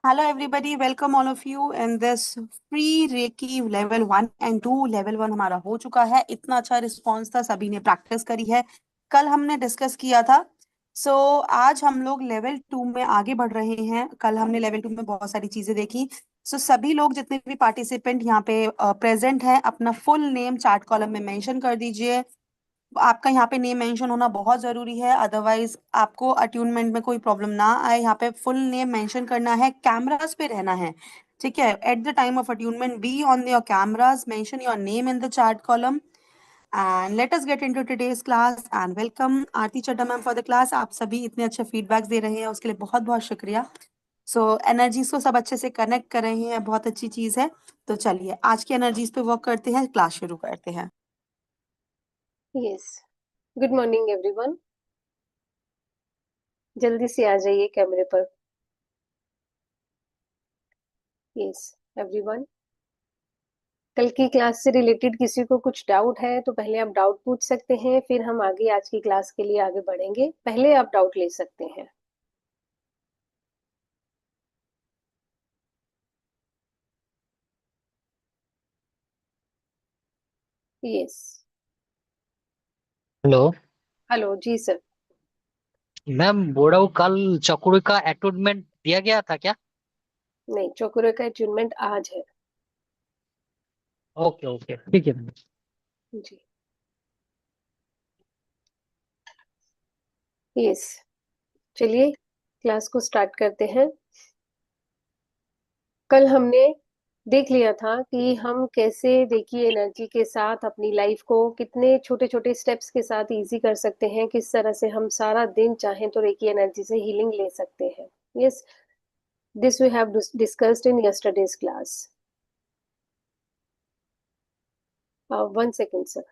Hello, everybody. Welcome all of you in this free Reiki level 1 and 2. Level 1 हमारा हो चुका है। इतना अच्छा रिस्पॉन्स था, सभी ने प्रैक्टिस करी है। कल हमने डिस्कस किया था। आज हम लोग लेवल 2 में आगे बढ़ रहे हैं। कल हमने लेवल 2 में बहुत सारी चीजें देखी। सभी लोग जितने भी पार्टिसिपेंट यहाँ पे प्रेजेंट हैं, अपना फुल नेम चार्ट कॉलम में मेंशन कर दीजिए। आपका यहाँ पे नेम मेंशन होना बहुत जरूरी है, अदरवाइज आपको अट्यूनमेंट में कोई प्रॉब्लम ना आए। यहाँ पे फुल नेम मेंशन करना है, कैमरास पे रहना है। ठीक है, at the time of attunement be on your cameras, mention your name in the chart column. And let us get into today's class and welcome Aarti Chadda ma'am for the class. आप सभी इतने अच्छे फीडबैक्स दे रहे हैं, उसके लिए बहुत बहुत शुक्रिया। एनर्जीज को सब अच्छे से कनेक्ट कर रहे हैं, बहुत अच्छी चीज है। तो चलिए आज की एनर्जीज पे वर्क करते हैं, क्लास शुरू करते हैं। Yes, good morning everyone. जल्दी से आ जाइए कैमरे पर। यस एवरीवन, कल की क्लास से रिलेटेड किसी को कुछ डाउट है तो पहले आप डाउट पूछ सकते हैं, फिर हम आगे आज की क्लास के लिए आगे बढ़ेंगे। पहले आप डाउट ले सकते हैं। यस। हेलो हेलो जी सर। मैम, बोल रहा हूँ कल चकुरी का अटूर्नामेंट दिया गया था क्या? नहीं, चोकुरे का अचीवमेंट आज है। ओके ओके, ठीक है मैम। जी। यस, चलिए क्लास को स्टार्ट करते हैं। कल हमने देख लिया था कि हम कैसे देखिए एनर्जी के साथ अपनी लाइफ को कितने छोटे छोटे स्टेप्स के साथ इजी कर सकते हैं, किस तरह से हम सारा दिन चाहें तो रेकी एनर्जी से हीलिंग ले सकते हैं। Yes, this we have discussed in yesterday's class. 1 second sir.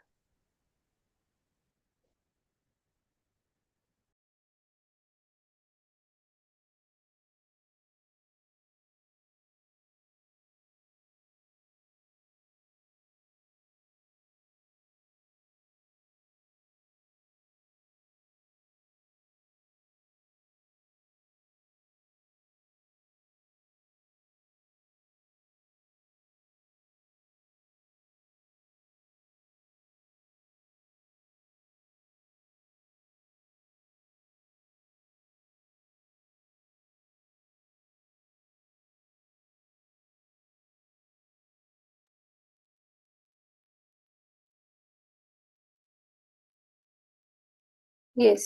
Yes,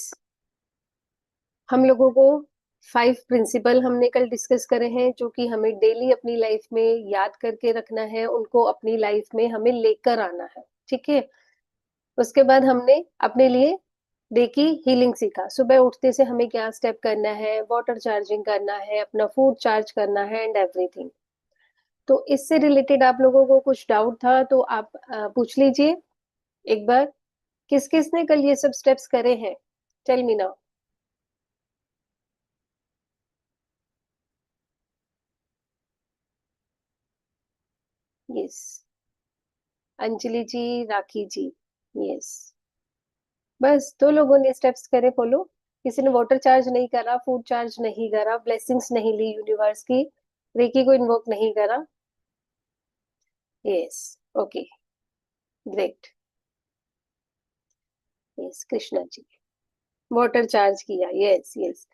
हम लोगों को 5 प्रिंसिपल हमने कल डिस्कस करे हैं जो कि हमें डेली अपनी लाइफ में याद करके रखना है, उनको अपनी लाइफ में हमें लेकर आना है। ठीक है। उसके बाद हमने अपने लिए देखी हीलिंग सीखा। सुबह उठते से हमें क्या स्टेप करना है, वाटर चार्जिंग करना है, अपना फूड चार्ज करना है एंड एवरीथिंग। तो इससे रिलेटेड आप लोगों को कुछ डाउट था तो आप पूछ लीजिए एक बार। किस किस ने कल ये सब स्टेप्स करे हैं? Tell me now. Yes, Anjali ji, Rakhi ji. Yes, बस 2 लोगों ने स्टेप्स करे फॉलो। किसी ने वाटर चार्ज नहीं करा, फूड चार्ज नहीं करा, ब्लेसिंग्स नहीं ली यूनिवर्स की, रेकी को इन्वोक नहीं करा। Yes, okay, great. Yes, Krishna ji, water charge किया। यस यस,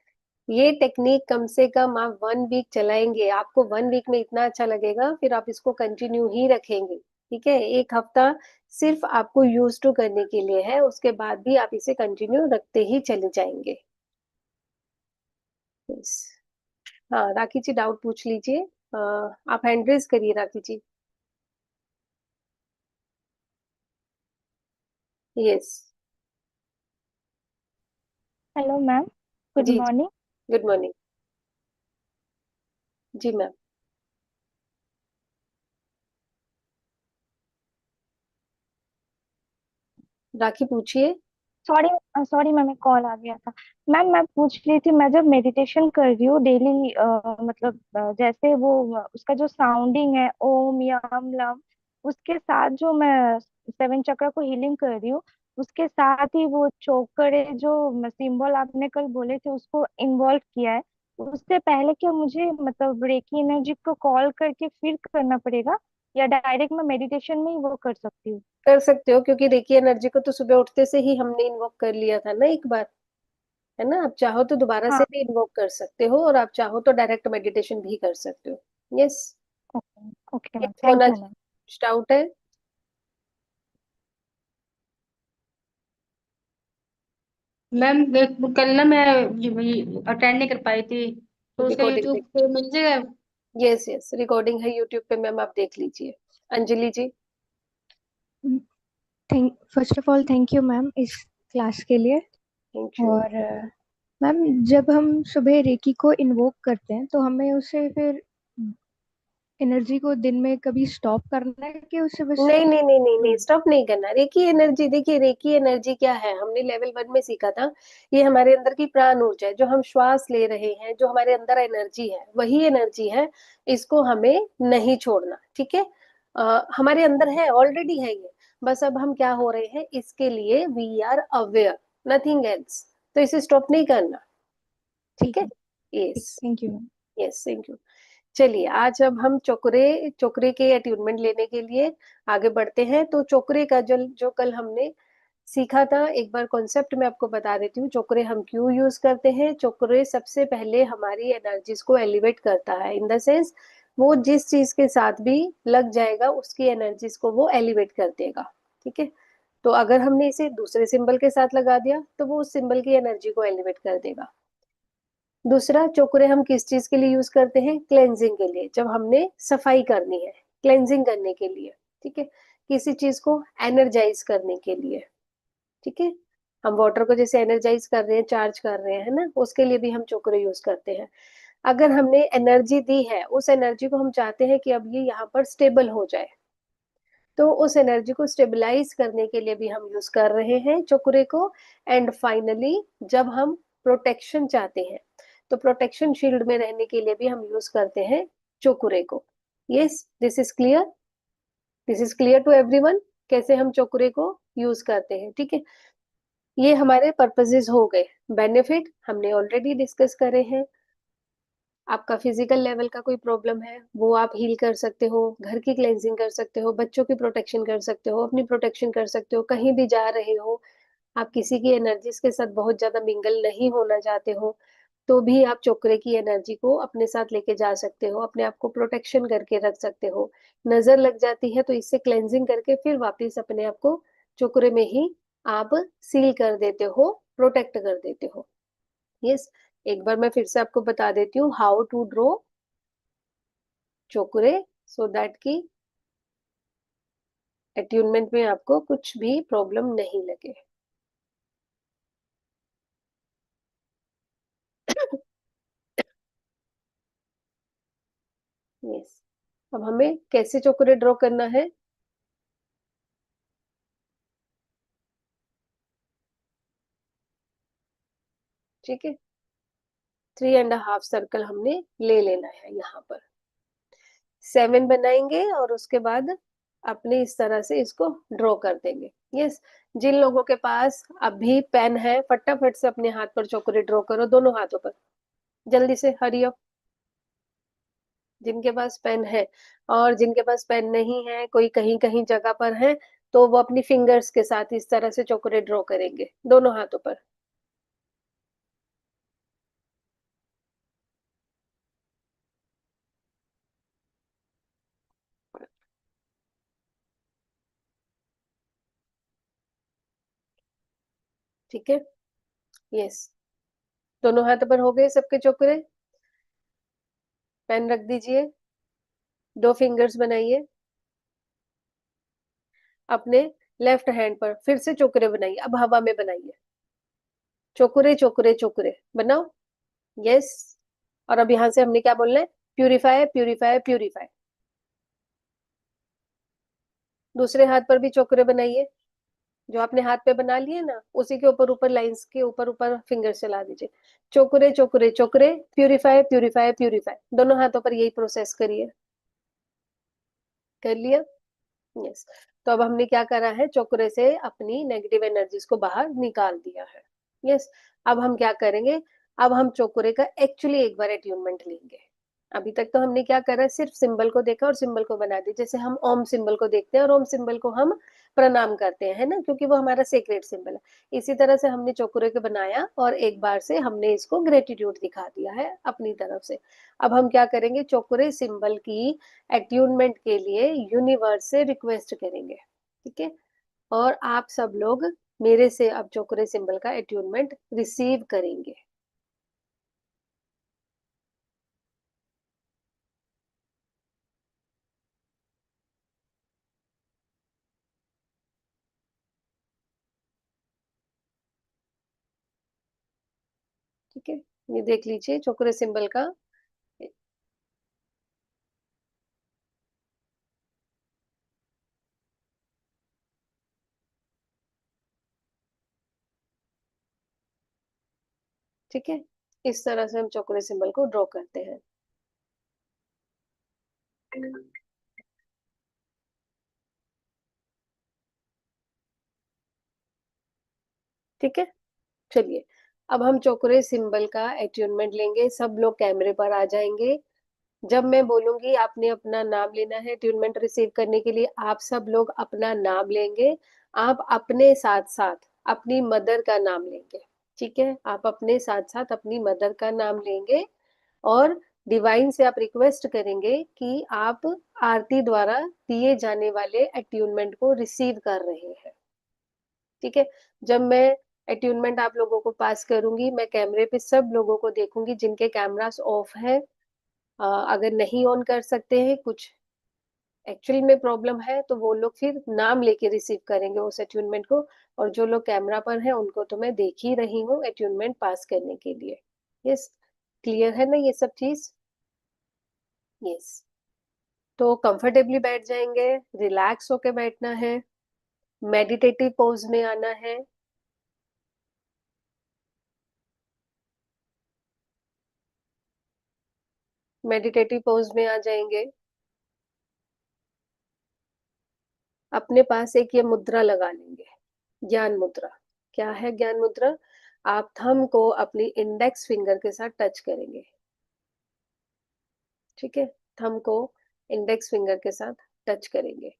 ये टेक्निक कम से कम आप 1 वीक चलाएंगे, आपको 1 वीक में इतना अच्छा लगेगा, फिर आप इसको कंटिन्यू ही रखेंगे। ठीक है, 1 हफ्ता सिर्फ आपको यूज टू करने के लिए है, उसके बाद भी आप इसे कंटिन्यू रखते ही चले जाएंगे। यस। हाँ, राखी जी डाउट पूछ लीजिए। आप हैंड रेज करिए Rakhi ji. Yes. Hello ma'am, good जी जी, मॉर्निंग। Good morning. जी मैम। राखी पूछिए। सॉरी सॉरी मैम, एक कॉल आ गया था। मैम मैं पूछ रही थी, मैं जब मेडिटेशन कर रही हूँ डेली, मतलब जैसे वो उसका जो साउंडिंग है ओम या हम लम, उसके साथ जो मैं 7 चक्र को हीलिंग कर रही हूँ, उसके साथ ही वो चोकरे जो सिंबल आपने कल बोले थे उसको इन्वॉल्व किया है। उससे पहले क्या मुझे मतलब रेकी एनर्जी को कॉल करके फिर करना पड़ेगा, या डायरेक्ट मैं मेडिटेशन में ही वो कर सकती हूँ? कर सकते हो, क्योंकि रेकी एनर्जी को तो सुबह उठते से ही हमने इन्वॉक कर लिया था ना एक बार, है ना। आप चाहो तो दोबारा से हाँ। भी इन्वॉक कर सकते हो, और आप चाहो तो डायरेक्ट मेडिटेशन भी कर सकते हो। Yes. Okay okay ma'am, yes thank Mona, you ma'am. Doubt है? मैम कल ना मैं अटेंड नहीं कर पाई थी, तो उसका रिकॉर्डिंग यूट्यूब देख, पे मिल जाएगा? यस यस, रिकॉर्डिंग है यूट्यूब पे मैम, आप देख लीजिए। Anjali ji. Thank first of all thank you ma'am इस क्लास के लिए। Thank you. और मैम जब हम सुबह रेकी को इन्वोक करते हैं तो हमें उसे फिर एनर्जी को दिन में कभी स्टॉप करना है कि उसे बस नहीं नहीं नहीं नहीं नहीं, स्टॉप नहीं करना। रेकी एनर्जी, देखिए रेकी एनर्जी क्या है, हमने लेवल 1 में सीखा था। ये हमारे अंदर की प्राण ऊर्जा है, जो हम श्वास ले रहे हैं, जो हमारे अंदर एनर्जी है, वही एनर्जी है। इसको हमें नहीं छोड़ना, ठीक है। हमारे अंदर है, ऑलरेडी है ये। बस अब हम क्या हो रहे हैं, इसके लिए we are aware, nothing else. तो इसे स्टॉप नहीं करना, ठीक ठीक है। है। ठीक, yes. Thank you ma'am. Yes, thank you. चलिए, आज अब हम चोकरे चोकरे के अट्यूनमेंट लेने के लिए आगे बढ़ते हैं। तो चोकरे का जो जो कल हमने सीखा था, एक बार कॉन्सेप्ट मैं आपको बता देती हूँ। चोकरे हम क्यों यूज करते हैं। चोकरे सबसे पहले हमारी एनर्जीज को एलिवेट करता है, इन द सेंस वो जिस चीज के साथ भी लग जाएगा उसकी एनर्जीज को वो एलिवेट कर देगा, ठीक है। तो अगर हमने इसे दूसरे सिंबल के साथ लगा दिया तो वो उस सिंबल की एनर्जी को एलिवेट कर देगा। दूसरा, चोकरे हम किस चीज के लिए यूज करते हैं, क्लेंजिंग के लिए, जब हमने सफाई करनी है, क्लेंजिंग करने के लिए, ठीक है। किसी चीज को एनर्जाइज करने के लिए, ठीक है। हम वाटर को जैसे एनर्जाइज कर रहे हैं, चार्ज कर रहे हैं, है ना, उसके लिए भी हम चोकरे यूज करते हैं। अगर हमने एनर्जी दी है, उस एनर्जी को हम चाहते हैं कि अब ये यहाँ पर स्टेबल हो जाए, तो उस एनर्जी को स्टेबलाइज करने के लिए भी हम यूज कर रहे हैं चोकरे को। एंड फाइनली, जब हम प्रोटेक्शन चाहते हैं, तो प्रोटेक्शन शील्ड में रहने के लिए भी हम यूज करते हैं चोकुरे को। Yes, this is clear, this is clear to everyone, कैसे हम चोकुरे को यूज करते हैं, ठीक है। ये हमारे पर्पसेस हो गए। बेनिफिट हमने ऑलरेडी डिस्कस करे हैं। आपका फिजिकल लेवल का कोई प्रॉब्लम है, वो आप हील कर सकते हो, घर की क्लेंजिंग कर सकते हो, बच्चों की प्रोटेक्शन कर सकते हो, अपनी प्रोटेक्शन कर सकते हो, कहीं भी जा रहे हो, आप किसी की एनर्जीज के साथ बहुत ज्यादा मिंगल नहीं होना चाहते हो, तो भी आप चोकरे की एनर्जी को अपने साथ लेके जा सकते हो, अपने आप को प्रोटेक्शन करके रख सकते हो। नजर लग जाती है तो इससे क्लेंजिंग करके फिर वापस अपने आप को चोकरे में ही आप सील कर देते हो, प्रोटेक्ट कर देते हो। यस, एक बार मैं फिर से आपको बता देती हूँ how to draw cho ku rei, so that की अट्यूनमेंट में आपको कुछ भी प्रॉब्लम नहीं लगे। यस, अब हमें कैसे चोकरे ड्रॉ करना है। ठीक है, 3.5 सर्कल हमने ले लेना है यहाँ पर। 7 बनाएंगे और उसके बाद अपने इस तरह से इसको ड्रॉ कर देंगे। यस, जिन लोगों के पास अभी पेन है, फटाफट से अपने हाथ पर चोकरे ड्रॉ करो, दोनों हाथों पर, जल्दी से, हरी अप। जिनके पास पेन है, और जिनके पास पेन नहीं है, कोई कहीं कहीं जगह पर है, तो वो अपनी फिंगर्स के साथ इस तरह से चोकरे ड्रॉ करेंगे दोनों हाथों पर। ठीक है, यस, दोनों हाथों पर हो गए सबके चोकरे। पेन रख दीजिए, 2 फिंगर्स बनाइए, अपने लेफ्ट हैंड पर फिर से चोकरे बनाइए, अब हवा में बनाइए, चोकरे चोकरे चोकरे बनाओ। यस, और अब यहां से हमने क्या बोलना है, प्यूरिफाई प्यूरिफाई प्यूरिफाई। दूसरे हाथ पर भी चोकरे बनाइए, जो आपने हाथ पे बना लिए ना, उसी के ऊपर ऊपर लाइंस के ऊपर ऊपर फिंगर चला दीजिए, चोकरे चोकरे चोकरे, प्यूरिफाई प्यूरिफाई प्यूरिफाई, दोनों हाथों पर यही प्रोसेस करिए। कर लिया? यस, तो अब हमने क्या करा है, चोकरे से अपनी नेगेटिव एनर्जीज को बाहर निकाल दिया है। यस, अब हम क्या करेंगे, अब हम चौकोरे का एक्चुअली एक बार अट्यूनमेंट लेंगे। अभी तक तो हमने क्या करा, सिर्फ सिंबल को देखा और सिंबल को बना दिया। जैसे हम ओम सिंबल को देखते हैं और ओम सिंबल को हम प्रणाम करते हैं, है ना, क्योंकि वो हमारा सेक्रेट सिंबल है। इसी तरह से हमने चौकोरे को बनाया और एक बार से हमने इसको ग्रेटिट्यूड दिखा दिया है अपनी तरफ से। अब हम क्या करेंगे, चौकोरे सिंबल की अट्यूनमेंट के लिए यूनिवर्स से रिक्वेस्ट करेंगे, ठीक है। और आप सब लोग मेरे से अब चौकोरे सिंबल का अट्यूनमेंट रिसीव करेंगे। ठीक है, ये देख लीजिए चौकोरे सिंबल का। ठीक है, इस तरह से हम चौकोरे सिंबल को ड्रॉ करते हैं। ठीक है, चलिए अब हम चौकोरे सिंबल का अट्यूनमेंट लेंगे। सब लोग कैमरे पर आ जाएंगे। जब मैं बोलूंगी आपने अपना नाम लेना है अट्यूनमेंट रिसीव करने के लिए, आप सब लोग अपना नाम लेंगे। आप अपने साथ साथ अपनी मदर का नाम लेंगे। ठीक है, आप अपने साथ साथ अपनी मदर का नाम लेंगे और डिवाइन से आप रिक्वेस्ट करेंगे कि आप आरती द्वारा दिए जाने वाले अट्यूनमेंट को रिसीव कर रहे हैं। ठीक है, जब मैं अट्यूनमेंट आप लोगों को पास करूंगी, मैं कैमरे पे सब लोगों को देखूंगी जिनके कैमरास ऑफ है। अगर नहीं ऑन कर सकते हैं, कुछ एक्चुअल में प्रॉब्लम है, तो वो लोग फिर नाम लेके रिसीव करेंगे उस अट्यूनमेंट को। और जो लोग कैमरा पर हैं उनको तो मैं देख ही रही हूँ अट्यूनमेंट पास करने के लिए। यस, क्लियर है ना ये सब चीज? यस, तो कंफर्टेबली बैठ जाएंगे, रिलैक्स होके बैठना है, मेडिटेटिव पोज में आना है। मेडिटेटिव पोज में आ जाएंगे। अपने पास एक ये मुद्रा लगा लेंगे, ज्ञान मुद्रा। क्या है ज्ञान मुद्रा? आप थंब को अपनी इंडेक्स फिंगर के साथ टच करेंगे। ठीक है, थंब को इंडेक्स फिंगर के साथ टच करेंगे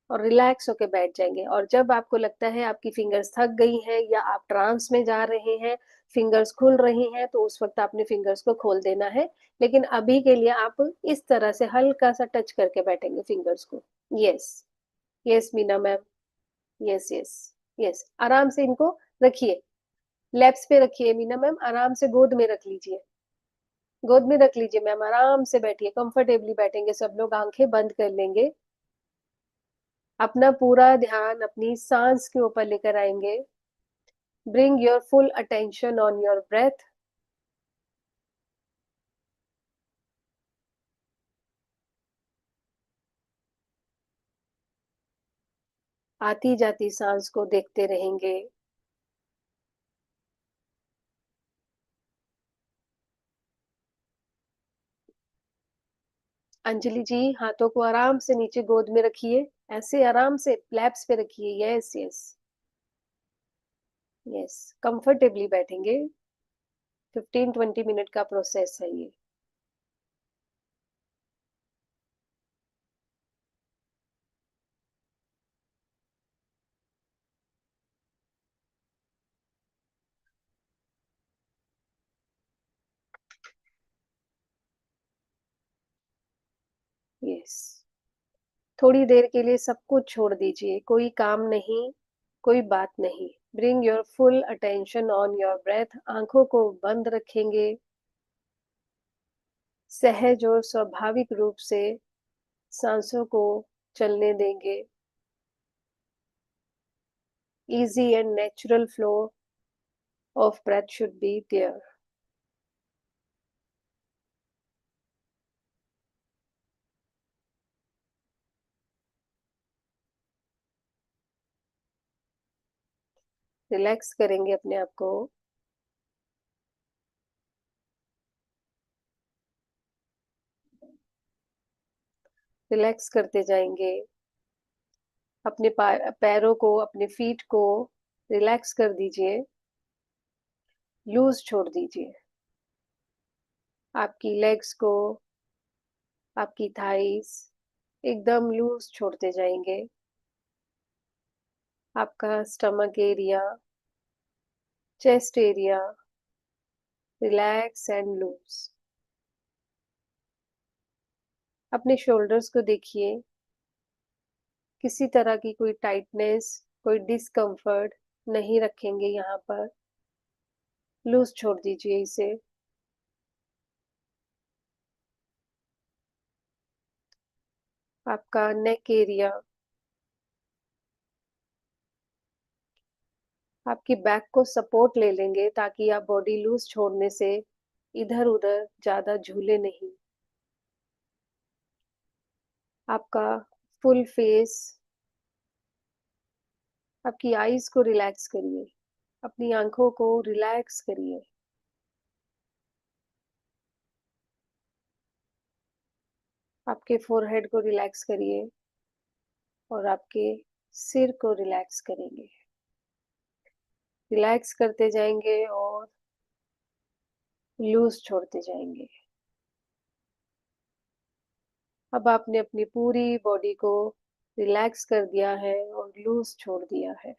और रिलैक्स होके बैठ जाएंगे। और जब आपको लगता है आपकी फिंगर्स थक गई हैं या आप ट्रांस में जा रहे हैं, फिंगर्स खुल रही हैं, तो उस वक्त आपने फिंगर्स को खोल देना है। लेकिन अभी के लिए आप इस तरह से हल्का सा टच करके बैठेंगे फिंगर्स को। Yes, yes Meena ma'am, yes yes yes, आराम से इनको रखिए, लैप्स पे रखिए मीना मैम, आराम से गोद में रख लीजिए। गोद में रख लीजिए मैम, आराम से बैठिए, कंफर्टेबली बैठेंगे सब लोग, आंखें बंद कर लेंगे। अपना पूरा ध्यान अपनी सांस के ऊपर लेकर आएंगे। Bring your full attention on your breath. आती जाती सांस को देखते रहेंगे। अंजलि जी, हाथों को आराम से नीचे गोद में रखिए, ऐसे आराम से लैप्स पे रखिए। यस यस यस, कंफर्टेबली बैठेंगे। 15-20 मिनट का प्रोसेस है ये। यस, थोड़ी देर के लिए सब कुछ छोड़ दीजिए, कोई काम नहीं, कोई बात नहीं। Bring your full attention on your breath. आंखों को बंद रखेंगे, सहज और स्वाभाविक रूप से सांसों को चलने देंगे। Easy and natural flow of breath should be there. Relax करेंगे अपने आप को। रिलैक्स करते जाएंगे। अपने पैरों को, अपने फीट को रिलैक्स कर दीजिए, लूज छोड़ दीजिए। आपकी लेग्स को, आपकी थाइस एकदम लूज छोड़ते जाएंगे। आपका stomach area, chest area relax and loose. अपने शोल्डर्स को देखिए, किसी तरह की कोई टाइटनेस, कोई डिस्कम्फर्ट नहीं रखेंगे यहाँ पर। लूज छोड़ दीजिए इसे। आपका नेक एरिया, आपकी बैक को सपोर्ट ले लेंगे ताकि आप बॉडी लूज छोड़ने से इधर उधर ज्यादा झूले नहीं। आपका फुल फेस, आपकी आईज को रिलैक्स करिए, अपनी आंखों को रिलैक्स करिए। आपके फोरहेड को रिलैक्स करिए और आपके सिर को रिलैक्स करेंगे। रिलैक्स करते जाएंगे और लूज छोड़ते जाएंगे। अब आपने अपनी पूरी बॉडी को रिलैक्स कर दिया है और लूज छोड़ दिया है।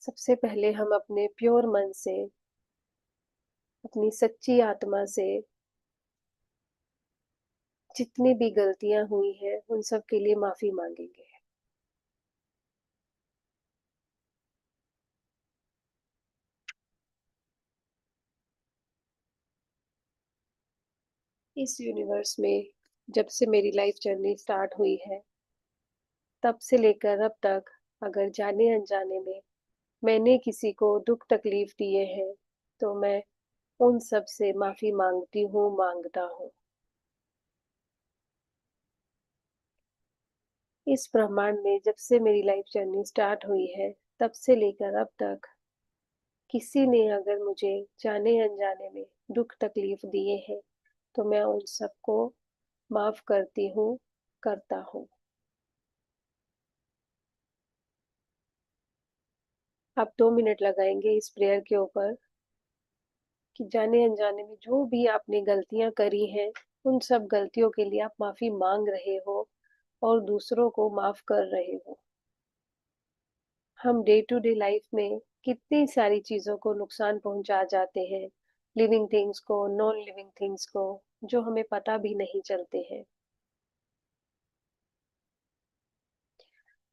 सबसे पहले हम अपने प्योर मन से, अपनी सच्ची आत्मा से जितनी भी गलतियां हुई हैं उन सब के लिए माफी मांगेंगे। इस यूनिवर्स में जब से मेरी लाइफ जर्नी स्टार्ट हुई है, तब से लेकर अब तक अगर जाने अनजाने में मैंने किसी को दुख तकलीफ दिए हैं तो मैं उन सब से माफी मांगती हूँ, मांगता हूँ। इस ब्रह्मांड में जब से मेरी लाइफ जर्नी स्टार्ट हुई है, तब से लेकर अब तक किसी ने अगर मुझे जाने अनजाने में दुख तकलीफ दिए हैं तो मैं उन सबको माफ करती हूँ, करता हूँ। आप 2 मिनट लगाएंगे इस प्रेयर के ऊपर कि जाने अनजाने में जो भी आपने गलतियां करी हैं उन सब गलतियों के लिए आप माफी मांग रहे हो और दूसरों को माफ कर रहे हो। हम डे टू डे लाइफ में कितनी सारी चीजों को नुकसान पहुंचा जाते हैं, लिविंग थिंग्स को, नॉन लिविंग थिंग्स को, जो हमें पता भी नहीं चलते हैं।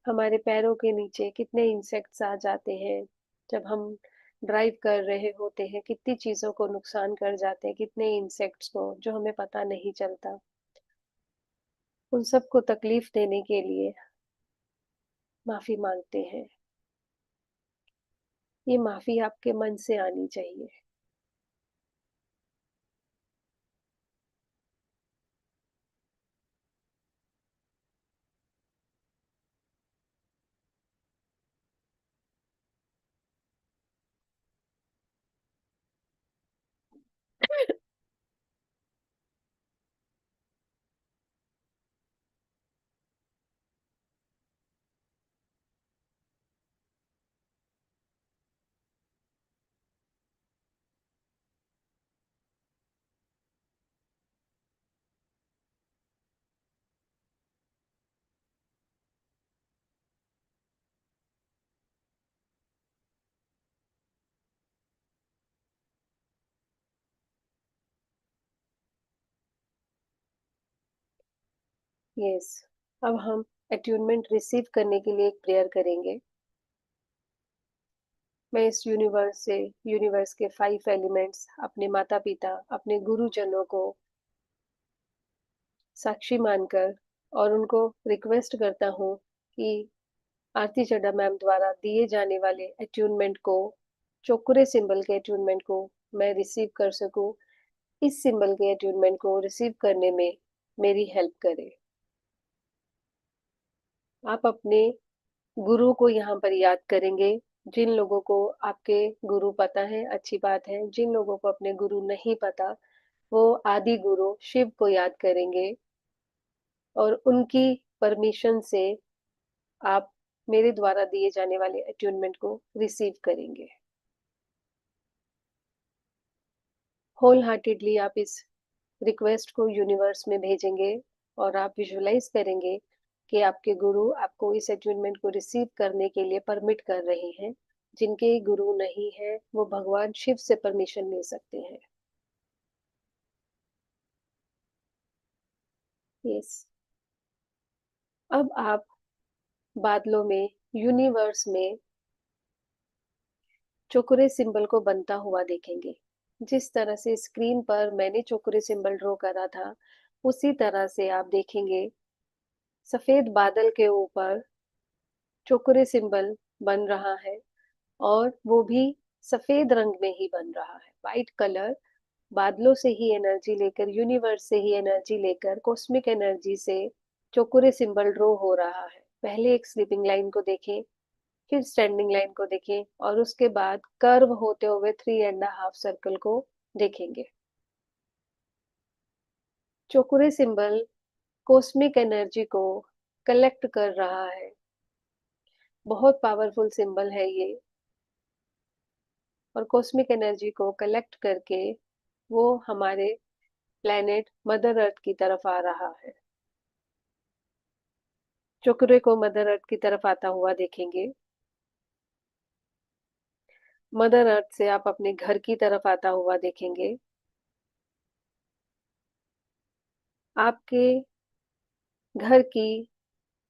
हमारे पैरों के नीचे कितने इंसेक्ट्स आ जाते हैं जब हम ड्राइव कर रहे होते हैं, कितनी चीजों को नुकसान कर जाते हैं, कितने इंसेक्ट्स को, जो हमें पता नहीं चलता। उन सबको तकलीफ देने के लिए माफी मांगते हैं। ये माफी आपके मन से आनी चाहिए। यस, अब हम अट्यूनमेंट रिसीव करने के लिए एक प्रेयर करेंगे। मैं इस यूनिवर्स से, यूनिवर्स के 5 एलिमेंट्स, अपने माता पिता, अपने गुरुजनों को साक्षी मानकर और उनको रिक्वेस्ट करता हूँ कि आरती चड्ढा मैम द्वारा दिए जाने वाले अट्यूनमेंट को, चोकुरे सिंबल के अट्यूनमेंट को मैं रिसीव कर सकूं। इस सिंबल के अट्यूनमेंट को रिसीव करने में मेरी हेल्प करें। आप अपने गुरु को यहाँ पर याद करेंगे, जिन लोगों को आपके गुरु पता है अच्छी बात है, जिन लोगों को अपने गुरु नहीं पता वो आदि गुरु शिव को याद करेंगे और उनकी परमिशन से आप मेरे द्वारा दिए जाने वाले अट्यूनमेंट को रिसीव करेंगे। होल हार्टेडली आप इस रिक्वेस्ट को यूनिवर्स में भेजेंगे और आप विजुअलाइज करेंगे कि आपके गुरु आपको इस अट्यूनमेंट को रिसीव करने के लिए परमिट कर रहे हैं। जिनके गुरु नहीं है वो भगवान शिव से परमिशन ले सकते हैं। यस, अब आप बादलों में यूनिवर्स में चोकुरे सिंबल को बनता हुआ देखेंगे। जिस तरह से स्क्रीन पर मैंने चोकुरे सिंबल ड्रॉ करा था उसी तरह से आप देखेंगे सफेद बादल के ऊपर चोकुरे सिंबल बन रहा है और वो भी सफेद रंग में ही बन रहा है। वाइट कलर बादलों से ही एनर्जी लेकर, यूनिवर्स से ही एनर्जी लेकर, कॉस्मिक एनर्जी से चोकुरे सिंबल ड्रॉ हो रहा है। पहले एक स्लीपिंग लाइन को देखें, फिर स्टैंडिंग लाइन को देखें और उसके बाद कर्व होते हुए 3.5 सर्कल को देखेंगे। चोकुरे सिंबल कॉस्मिक एनर्जी को कलेक्ट कर रहा है। बहुत पावरफुल सिंबल है ये और कॉस्मिक एनर्जी को कलेक्ट करके वो हमारे प्लेनेट मदर अर्थ की तरफ आ रहा है। चोकुरे को मदर अर्थ की तरफ आता हुआ देखेंगे। मदर अर्थ से आप अपने घर की तरफ आता हुआ देखेंगे। आपके घर की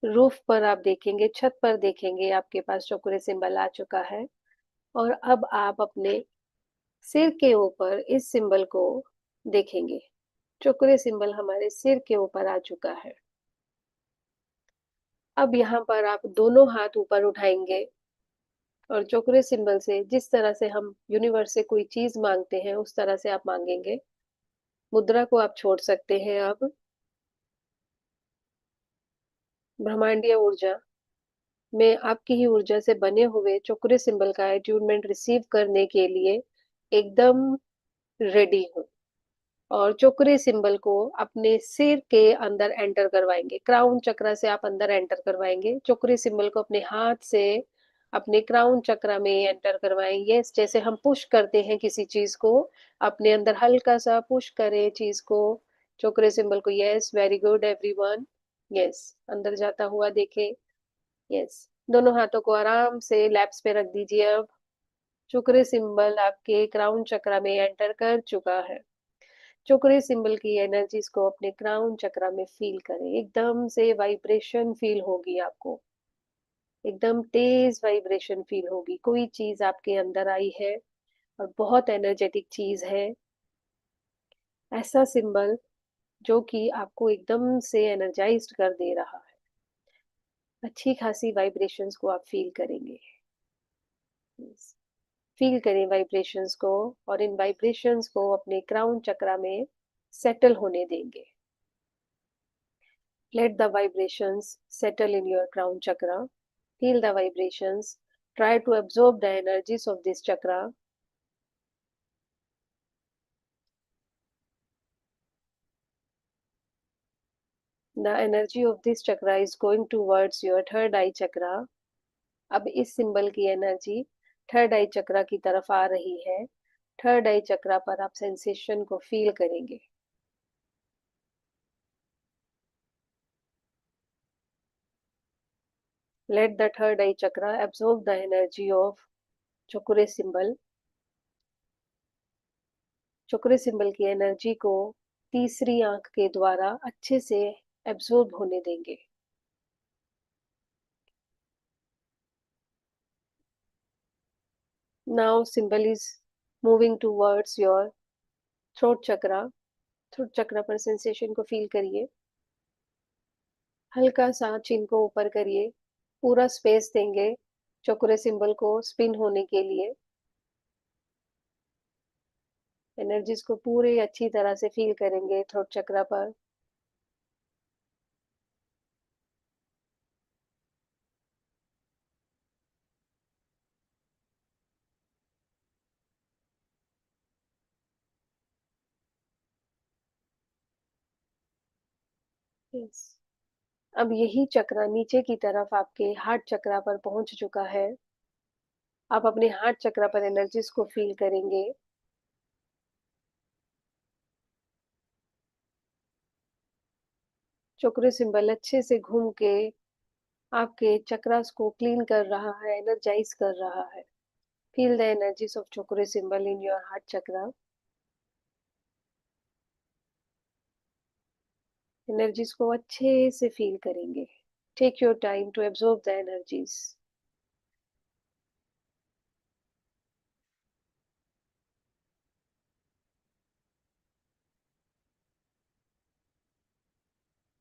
रूफ पर आप देखेंगे, छत पर देखेंगे, आपके पास चोकुरे सिंबल आ चुका है और अब आप अपने सिर के ऊपर इस सिंबल को देखेंगे। चोकुरे सिंबल हमारे सिर के ऊपर आ चुका है। अब यहाँ पर आप दोनों हाथ ऊपर उठाएंगे और चोकुरे सिंबल से जिस तरह से हम यूनिवर्स से कोई चीज मांगते हैं उस तरह से आप मांगेंगे। मुद्रा को आप छोड़ सकते हैं। अब ब्रह्मांडीय ऊर्जा में आपकी ही ऊर्जा से बने हुए चोकुरे सिंबल का अट्यूनमेंट रिसीव करने के लिए एकदम रेडी हूँ और चोकुरे सिंबल को अपने सिर के अंदर एंटर करवाएंगे। क्राउन चक्र से आप अंदर एंटर करवाएंगे। चोकुरे सिंबल को अपने हाथ से अपने क्राउन चक्र में एंटर करवाएंगे। जैसे हम पुश करते हैं किसी चीज को, अपने अंदर हल्का सा पुश करें चीज को, चोकुरे सिंबल को। Yes, very good everyone. Yes, अंदर जाता हुआ देखें। यस, दोनों हाथों को आराम से लैप्स पे रख दीजिए। अब चोकुरे सिंबल आपके क्राउन चक्र में एंटर कर चुका है। चोकुरे सिंबल की एनर्जीज को अपने क्राउन चक्र में फील करें। एकदम से वाइब्रेशन फील होगी आपको, एकदम तेज वाइब्रेशन फील होगी। कोई चीज आपके अंदर आई है और बहुत एनर्जेटिक चीज है। ऐसा सिंबल जो कि आपको एकदम से एनर्जाइज्ड कर दे रहा है। अच्छी खासी वाइब्रेशंस को आप फील करेंगे। फील करें वाइब्रेशंस को और इन वाइब्रेशंस को अपने क्राउन चक्र में सेटल होने देंगे। Let the vibrations settle in your crown chakra. Feel the vibrations. Try to absorb the energies of this chakra. The energy of this chakra is going towards your third eye chakra. अब इस symbol की energy third आई चक्रा की तरफ आ रही है। Third आई चक्रा पर आप sensation को फील करेंगे। Let the third eye chakra absorb the energy of cho ku rei symbol. Cho ku rei symbol की एनर्जी को तीसरी आंख के द्वारा अच्छे से एब्जॉर्ब होने देंगे। Now symbol is moving towards your throat chakra. Throat चक्र पर सेंसेशन को फील करिए। हल्का सा चिन को ऊपर करिए। पूरा स्पेस देंगे चोकुरे सिंबल को स्पिन होने के लिए। एनर्जीज को पूरे अच्छी तरह से फील करेंगे थ्रोट चक्र पर। यस। अब यही चक्र नीचे की तरफ आपके हार्ट चक्रा पर पहुंच चुका है। आप अपने हार्ट चक्रा पर एनर्जीज को फील करेंगे। चक्र सिंबल अच्छे से घूम के आपके चक्रास को क्लीन कर रहा है, एनर्जाइज कर रहा है। Feel the energies of chakra symbol in your heart chakra. Energies को अच्छे से फील करेंगे। Take your time to absorb the energies.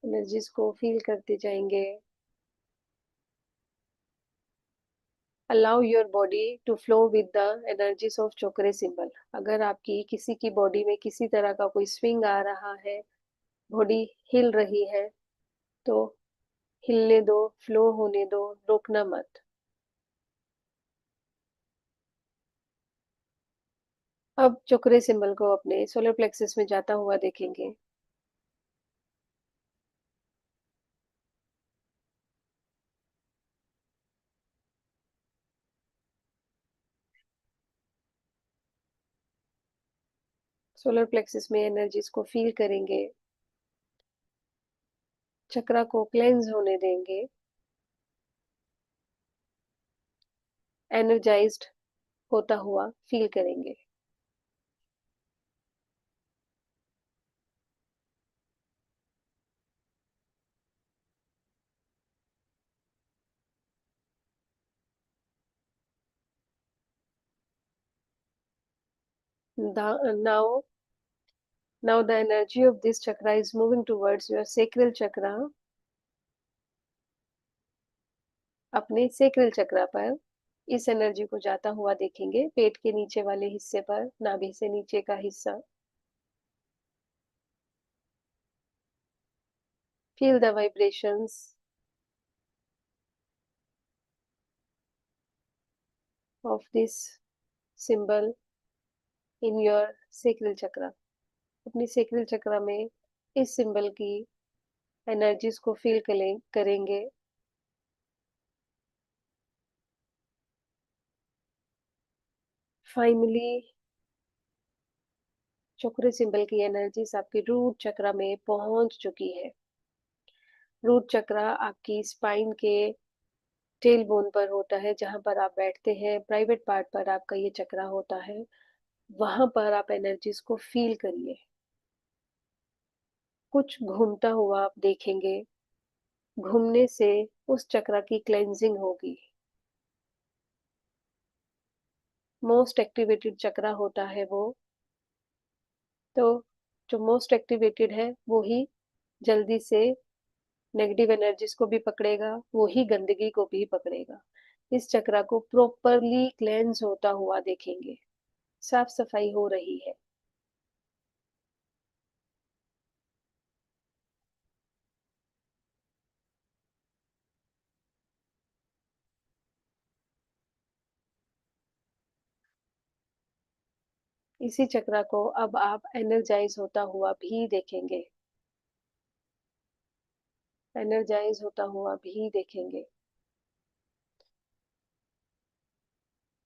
Energies को फील करते जाएंगे। Allow your body to flow with the energies of chakra symbol. अगर आपकी किसी की बॉडी में किसी तरह का कोई स्विंग आ रहा है, बॉडी हिल रही है, तो हिलने दो, फ्लो होने दो, रोकना मत। अब चक्र सिंबल को अपने सोलर प्लेक्सस में जाता हुआ देखेंगे। सोलर प्लेक्सस में एनर्जीज को फील करेंगे। चक्रा को क्लेंज होने देंगे। एनर्जाइज्ड होता हुआ फील करेंगे। Now, now the energy of this chakra is moving towards your sacral chakra. अपने sacral चक्रा पर इस एनर्जी को जाता हुआ देखेंगे। पेट के नीचे वाले हिस्से पर, नाभि से नीचे का हिस्सा। Feel the vibrations of this symbol in your sacral chakra. अपनी sacral चक्रा में इस सिंबल की एनर्जीज को फील करेंगे। फाइनली चक्र सिंबल की एनर्जीज आपके रूट चक्रा में पहुंच चुकी है। रूट चक्रा आपकी स्पाइन के टेल बोन पर होता है, जहां पर आप बैठते हैं, प्राइवेट पार्ट पर आपका ये चक्रा होता है। वहां पर आप एनर्जीज को फील करिए। कुछ घूमता हुआ आप देखेंगे। घूमने से उस चक्रा की क्लेंजिंग होगी। मोस्ट एक्टिवेटेड चक्रा होता है वो, तो जो मोस्ट एक्टिवेटेड है वो ही जल्दी से नेगेटिव एनर्जीज को भी पकड़ेगा, वो ही गंदगी को भी पकड़ेगा। इस चक्रा को प्रॉपरली क्लेंस होता हुआ देखेंगे। साफ सफाई हो रही है। इसी चक्रा को अब आप एनर्जाइज होता हुआ भी देखेंगे। एनर्जाइज होता हुआ भी देखेंगे।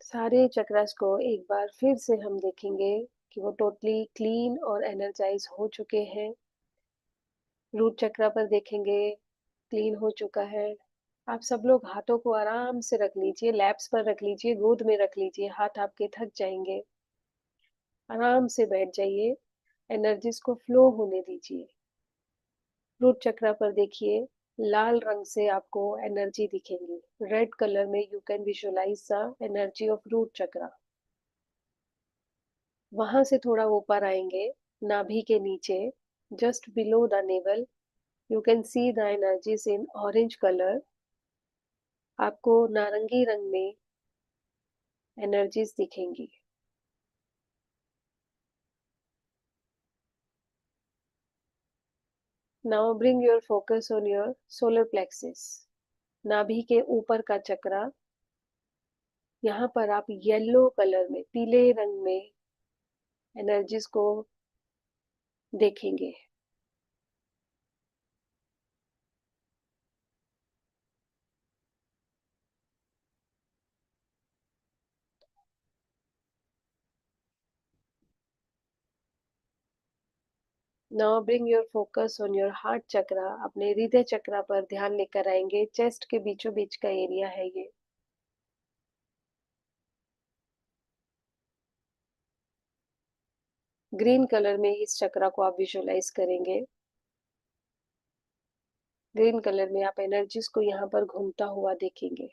सारे चक्रास को एक बार फिर से हम देखेंगे कि वो टोटली क्लीन और एनर्जाइज हो चुके हैं। रूट चक्रा पर देखेंगे, क्लीन हो चुका है। आप सब लोग हाथों को आराम से रख लीजिए, लैप्स पर रख लीजिए, गोद में रख लीजिए। हाथ आपके थक जाएंगे। आराम से बैठ जाइए। एनर्जीज को फ्लो होने दीजिए। रूट चक्रा पर देखिए, लाल रंग से आपको एनर्जी दिखेंगी। रेड कलर में you can visualise the energy of root chakra. वहां से थोड़ा ऊपर आएंगे, नाभि के नीचे, just below the navel, you can see the energies in orange colour. आपको नारंगी रंग में एनर्जीज दिखेंगी। Now bring your focus on your solar plexus. नाभि के ऊपर का चक्रा, यहाँ पर आप येलो कलर में, पीले रंग में एनर्जीज को देखेंगे। Now bring your focus on your heart chakra, अपने हृदय चक्रा पर ध्यान लेकर आएंगे। चेस्ट के बीचों बीच का एरिया है ये। ग्रीन कलर में इस चक्रा को आप विजुअलाइज करेंगे। ग्रीन कलर में आप एनर्जीज को यहाँ पर घूमता हुआ देखेंगे।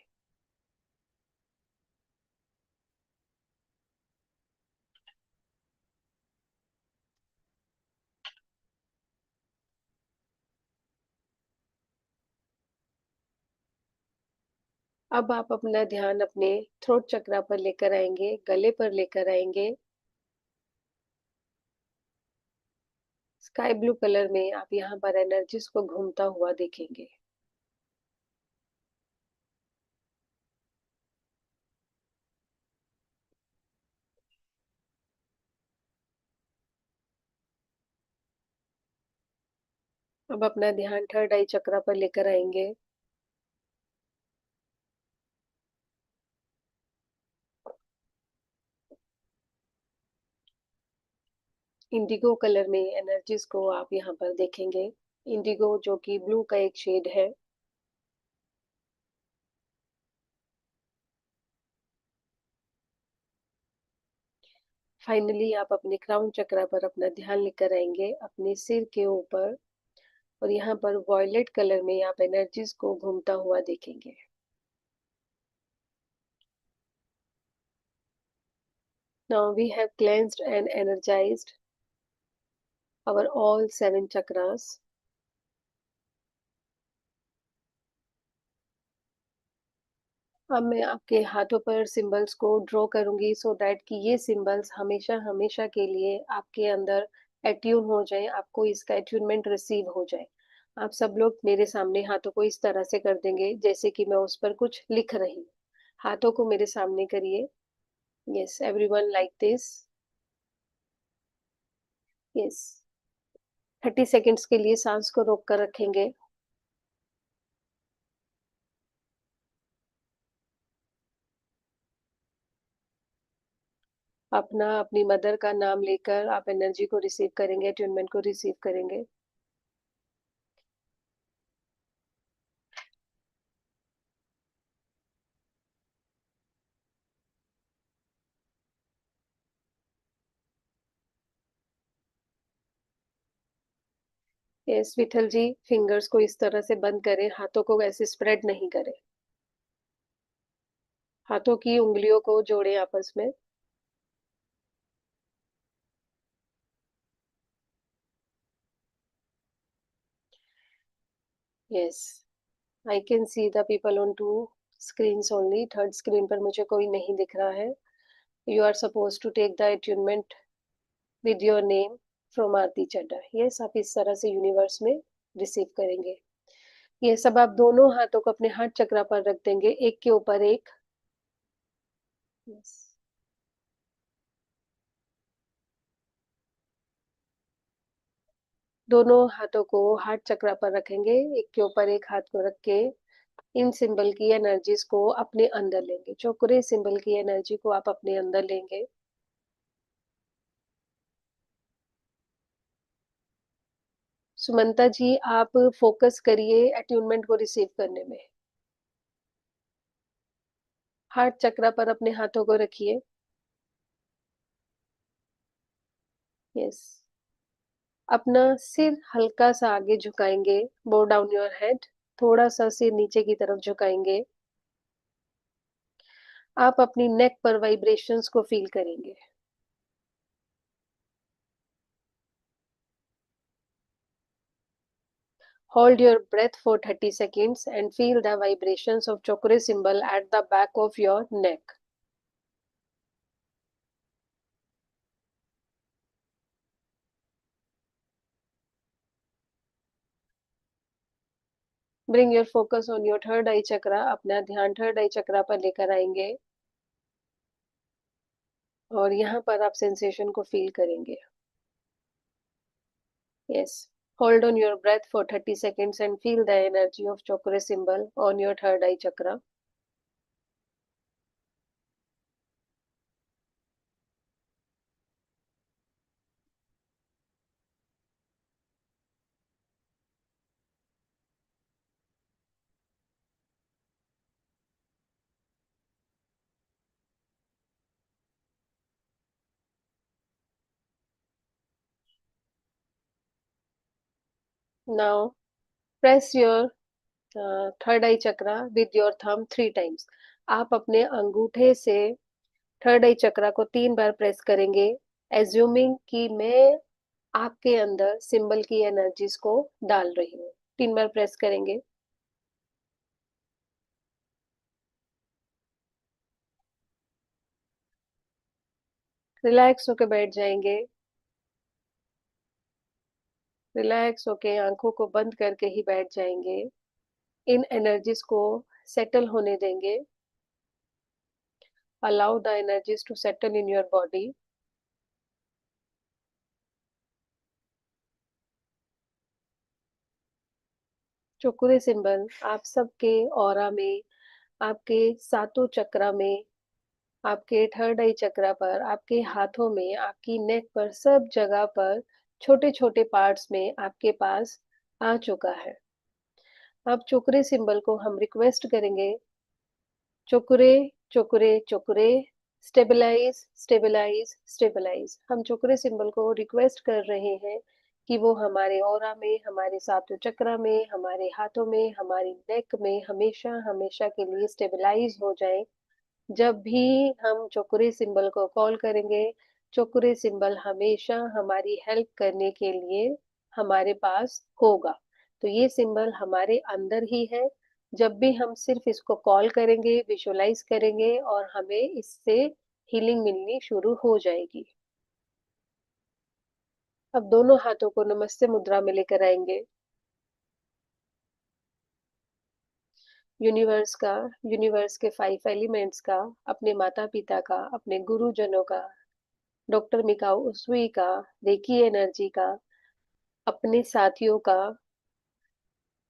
अब आप अपना ध्यान अपने थ्रोट चक्रा पर लेकर आएंगे, गले पर लेकर आएंगे। स्काई ब्लू कलर में आप यहाँ पर एनर्जीज को घूमता हुआ देखेंगे। अब अपना ध्यान थर्ड आई चक्रा पर लेकर आएंगे। इंडिगो कलर में एनर्जीज को आप यहाँ पर देखेंगे। इंडिगो जो कि ब्लू का एक शेड है। फाइनली आप अपने क्राउन चक्रा पर अपना ध्यान लेकर आएंगे, अपने सिर के ऊपर, और यहाँ पर वॉयलेट कलर में आप एनर्जीज को घूमता हुआ देखेंगे। Now we have cleansed and energized our all 7 chakras. अब मैं आपके हाथों पर सिंबल्स को ड्रॉ करूंगी सो दैट कि ये सिंबल्स हमेशा हमेशा के लिए आपके अंदर एट्यून हो जाए, आपको इसका एट्यूनमेंट रिसीव हो जाए। आप सब लोग मेरे सामने हाथों को इस तरह से कर देंगे जैसे कि मैं उस पर कुछ लिख रही हूँ। हाथों को मेरे सामने करिए। Yes, everyone like this. Yes, 30 seconds के लिए सांस को रोक कर रखेंगे। अपनी मदर का नाम लेकर आप एनर्जी को रिसीव करेंगे, अट्यूनमेंट को रिसीव करेंगे। यस विठल जी, फिंगर्स को इस तरह से बंद करें, हाथों को ऐसे स्प्रेड नहीं करें। हाथों की उंगलियों को जोड़ें आपस में। Yes, I can see the people on 2 screens only. Third screen पर मुझे कोई नहीं दिख रहा है। You are suppose to take the attunement with your name from Aarti Chadda. Yes, आप इस तरह से यूनिवर्स में रिसीव करेंगे। ये सब आप दोनों हाथों को अपने हाथ चक्रा पर रख देंगे, एक के ऊपर एक। यस, दोनों हाथों को हार्ट चक्रा पर रखेंगे, एक के ऊपर एक हाथ को रख के इन सिंबल की एनर्जीज को अपने अंदर लेंगे। चोकरे सिंबल की एनर्जी को आप अपने अंदर लेंगे। सुमंता जी, आप फोकस करिए अट्यूनमेंट को रिसीव करने में। हार्ट चक्रा पर अपने हाथों को रखिए। यस, अपना सिर हल्का सा आगे झुकाएंगे। बो डाउन योर हेड, थोड़ा सा सिर नीचे की तरफ झुकाएंगे। आप अपनी नेक पर वाइब्रेशंस को फील करेंगे। Hold your breath for 30 seconds and feel the vibrations of chakra symbol at the back of your neck. Bring your focus on your third eye chakra. अपना ध्यान थर्ड आई चक्रा पर लेकर आएंगे और यहाँ पर आप सेंसेशन को फील करेंगे। Yes. Hold on your breath for 30 seconds and feel the energy of chakra symbol on your third eye chakra. Now press your third eye chakra with your thumb 3 times. आप अपने अंगूठे से third आई चक्रा को 3 बार press करेंगे, assuming कि मैं आपके अंदर सिंबल की एनर्जीज को डाल रही हूँ। 3 बार प्रेस करेंगे। रिलैक्स होके बैठ जाएंगे। रिलैक्स होके आंखों को बंद करके ही बैठ जाएंगे। इन एनर्जीज को सेटल होने देंगे। Allow the energies to settle in your body. Cho ku rei symbol आप सबके ऑरा में, आपके सातों चक्रा में, आपके थर्ड आई चक्रा पर, आपके हाथों में, आपकी नेक पर, सब जगह पर, छोटे छोटे पार्ट्स में आपके पास आ चुका है। अब चुकुरे सिंबल को हम रिक्वेस्ट करेंगे, चुकुरे चुकुरे चुकुरे, स्टेबलाइज स्टेबलाइज स्टेबलाइज। हम चुकुरे सिंबल को रिक्वेस्ट कर रहे हैं कि वो हमारे ऑरा में, हमारे सातों चक्रा में, हमारे हाथों में, हमारी नेक में हमेशा हमेशा के लिए स्टेबलाइज हो जाए। जब भी हम चोकुरे सिंबल को कॉल करेंगे, चोकुरे सिंबल हमेशा हमारी हेल्प करने के लिए हमारे पास होगा। तो ये सिंबल हमारे अंदर ही है। जब भी हम सिर्फ इसको कॉल करेंगे, विजुअलाइज करेंगे और हमें इससे हीलिंग मिलनी शुरू हो जाएगी। अब दोनों हाथों को नमस्ते मुद्रा में लेकर आएंगे। यूनिवर्स का, यूनिवर्स के 5 एलिमेंट्स का, अपने माता पिता का, अपने गुरुजनों का, डॉक्टर मिकाओ उसुई का, रेकी एनर्जी का, अपने साथियों का,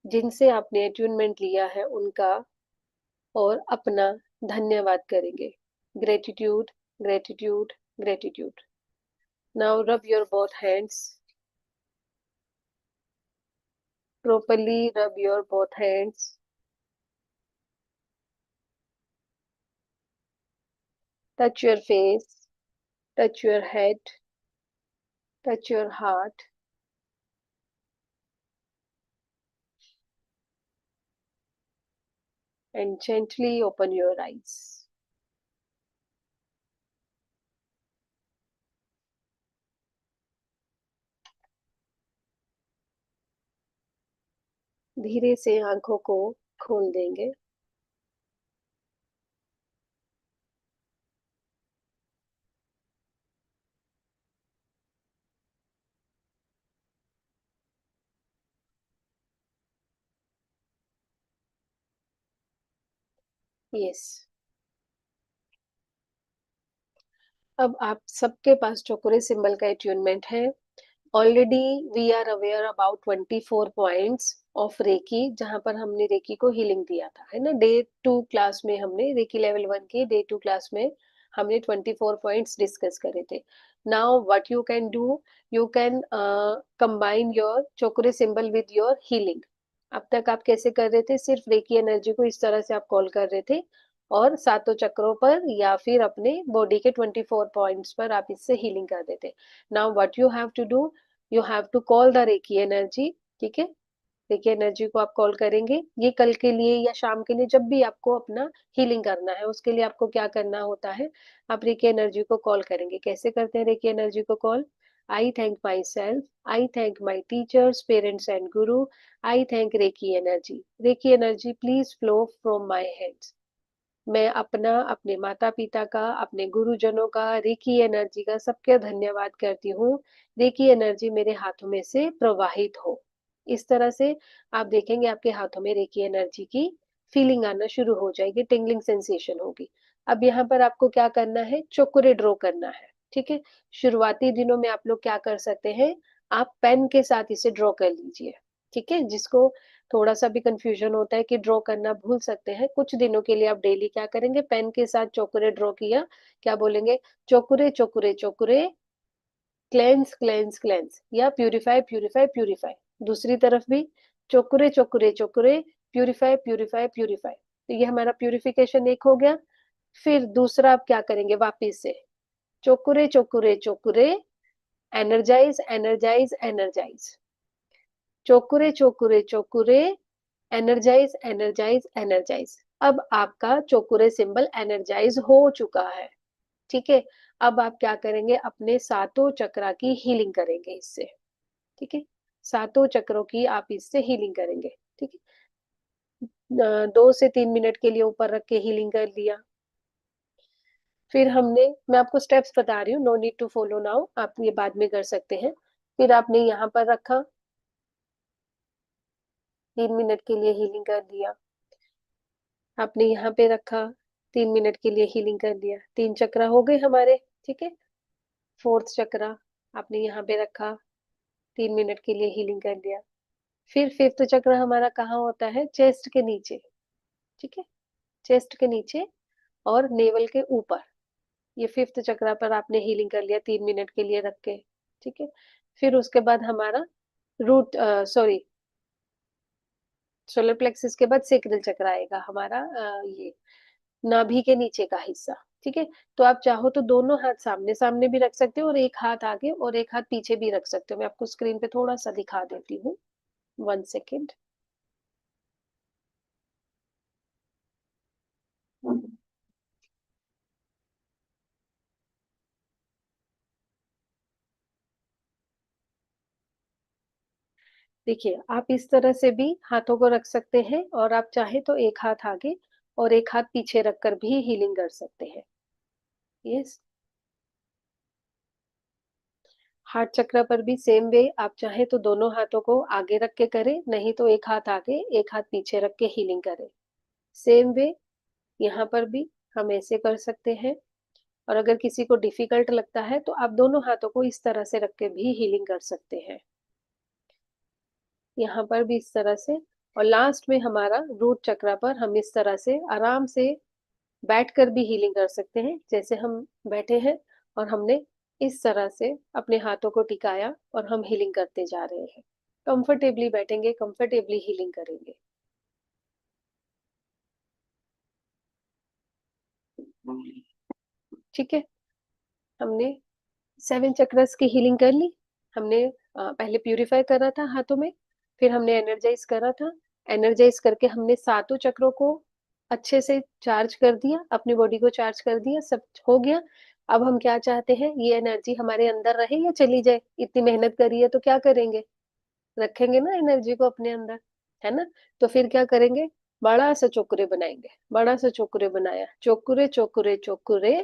जिनसे आपने अट्यूनमेंट लिया है उनका, और अपना धन्यवाद करेंगे। Gratitude gratitude gratitude. Now rub your both hands. properly rub your both hands. Touch your face, touch your head, touch your heart. And gently open your eyes. धीरे से आंखों को खोल देंगे। यस, अब आप सबके पास चोकुरे सिंबल का अट्यूनमेंट है। Already we are aware about 24 points of reiki, जहां पर हमने रेकी को हीलिंग दिया था, है ना। डे 2 क्लास में हमने रेकी लेवल 1 की डे 2 क्लास में हमने 24 पॉइंट्स डिस्कस करे थे। Now what you can do, you can combine your cho ku rei symbol with your healing. अब तक आप कैसे कर रहे थे, सिर्फ रेकी एनर्जी को इस तरह से आप कॉल कर रहे थे और सातों चक्रों पर या फिर अपने बॉडी के 24 पॉइंट्स पर आप इससे हीलिंग कर देते। Now what you have to do, you have to call the reiki energy. ठीक है, रेकी एनर्जी को आप कॉल करेंगे। ये कल के लिए या शाम के लिए, जब भी आपको अपना हीलिंग करना है, उसके लिए आपको क्या करना होता है, आप रेकी एनर्जी को कॉल करेंगे। कैसे करते हैं रेकी एनर्जी को call? I thank myself, I thank my teachers, parents and guru, I thank reiki energy. Reiki energy please flow from my hands. मैं अपना, अपने माता पिता का, अपने गुरुजनों का, रेकी एनर्जी का सबके धन्यवाद करती हूँ। रेकी एनर्जी मेरे हाथों में से प्रवाहित हो। इस तरह से आप देखेंगे आपके हाथों में रेकी एनर्जी की फीलिंग आना शुरू हो जाएगी, टिंगलिंग सेंसेशन होगी। अब यहाँ पर आपको क्या करना है, चोकुरे ड्रॉ करना है। ठीक है, शुरुआती दिनों में आप लोग क्या कर सकते हैं, आप पेन के साथ इसे ड्रॉ कर लीजिए। ठीक है, जिसको थोड़ा सा भी कंफ्यूजन होता है कि ड्रॉ करना भूल सकते हैं, कुछ दिनों के लिए आप डेली क्या करेंगे, पेन के साथ चोकुरे ड्रॉ किया, क्या बोलेंगे, चोकुरे चोकुरे चोकुरे, क्लेंस क्लेंस क्लेंस, या प्यूरिफाई प्यूरिफाई प्यूरिफाई। दूसरी तरफ भी चोकुरे चोकुरे चोकुरे, प्यूरिफाई प्यूरिफाई प्यूरिफाई। तो ये हमारा प्यूरिफिकेशन एक हो गया। फिर दूसरा आप क्या करेंगे, वापिस से cho ku rei cho ku rei cho ku rei, energise energise energise. Cho ku rei cho ku rei cho ku rei, energise energise energise. अब आपका चोकुरे सिंबल एनर्जाइज हो चुका है। ठीक है, अब आप क्या करेंगे, अपने सातों चक्रा की हीलिंग करेंगे इससे। ठीक है, सातों चक्रों की आप इससे हीलिंग करेंगे। ठीक है, 2 से 3 मिनट के लिए ऊपर रख के हीलिंग कर लिया। फिर मैं आपको स्टेप्स बता रही हूँ, no need to follow now, आप ये बाद में कर सकते हैं। फिर आपने यहाँ पर रखा, 3 मिनट के लिए हीलिंग कर दिया। आपने यहाँ पे रखा, 3 मिनट के लिए हीलिंग कर दिया। 3 चक्रा हो गए हमारे। ठीक है, फोर्थ चक्रा आपने यहाँ पे रखा, 3 मिनट के लिए हीलिंग कर दिया। फिर फिफ्थ चक्र हमारा कहाँ होता है, चेस्ट के नीचे। ठीक है, चेस्ट के नीचे और नेवल के ऊपर, ये फिफ्थ चक्र पर आपने हीलिंग कर लिया 3 मिनट के लिए रख के। ठीक है, फिर उसके बाद हमारा रूट सॉरी सोलर प्लेक्सिस के बाद सेक्रल चक्र आएगा हमारा, ये नाभि के नीचे का हिस्सा। ठीक है, तो आप चाहो तो दोनों हाथ सामने सामने भी रख सकते हो और एक हाथ आगे और एक हाथ पीछे भी रख सकते हो। मैं आपको स्क्रीन पे थोड़ा सा दिखा देती हूँ, 1 सेकेंड। देखिए, आप इस तरह से भी हाथों को रख सकते हैं और आप चाहे तो एक हाथ आगे और एक हाथ पीछे रखकर भी हीलिंग कर सकते हैं। यस, हार्ट चक्र पर भी सेम वे, आप चाहे तो दोनों हाथों को आगे रख के करें, नहीं तो एक हाथ आगे एक हाथ पीछे रख के हीलिंग करें। सेम वे यहाँ पर भी हम ऐसे कर सकते हैं। और अगर किसी को डिफिकल्ट लगता है तो आप दोनों हाथों को इस तरह से रख के भी हीलिंग कर सकते हैं, यहाँ पर भी इस तरह से। और लास्ट में हमारा रूट चक्र पर हम इस तरह से आराम से बैठ कर भी हीलिंग कर सकते हैं, जैसे हम बैठे हैं और हमने इस तरह से अपने हाथों को टिकाया और हम हीलिंग करते जा रहे हैं। कंफर्टेबली बैठेंगे, कंफर्टेबली हीलिंग करेंगे। ठीक है, हमने 7 चक्रस की हीलिंग कर ली। हमने पहले प्यूरिफाई करा था हाथों में, फिर हमने एनर्जाइज करा था। एनर्जाइज करके हमने सातों चक्रों को अच्छे से चार्ज कर दिया, अपनी बॉडी को चार्ज कर दिया, सब हो गया। अब हम क्या चाहते हैं, ये एनर्जी हमारे अंदर रहे या चली जाए। इतनी मेहनत करी है तो क्या करेंगे, रखेंगे ना एनर्जी को अपने अंदर, है ना। तो फिर क्या करेंगे, बड़ा सा चोकुरे बनाएंगे। बड़ा सा चोकुरे बनाया, चोकुरे चोकुरे चोकुरे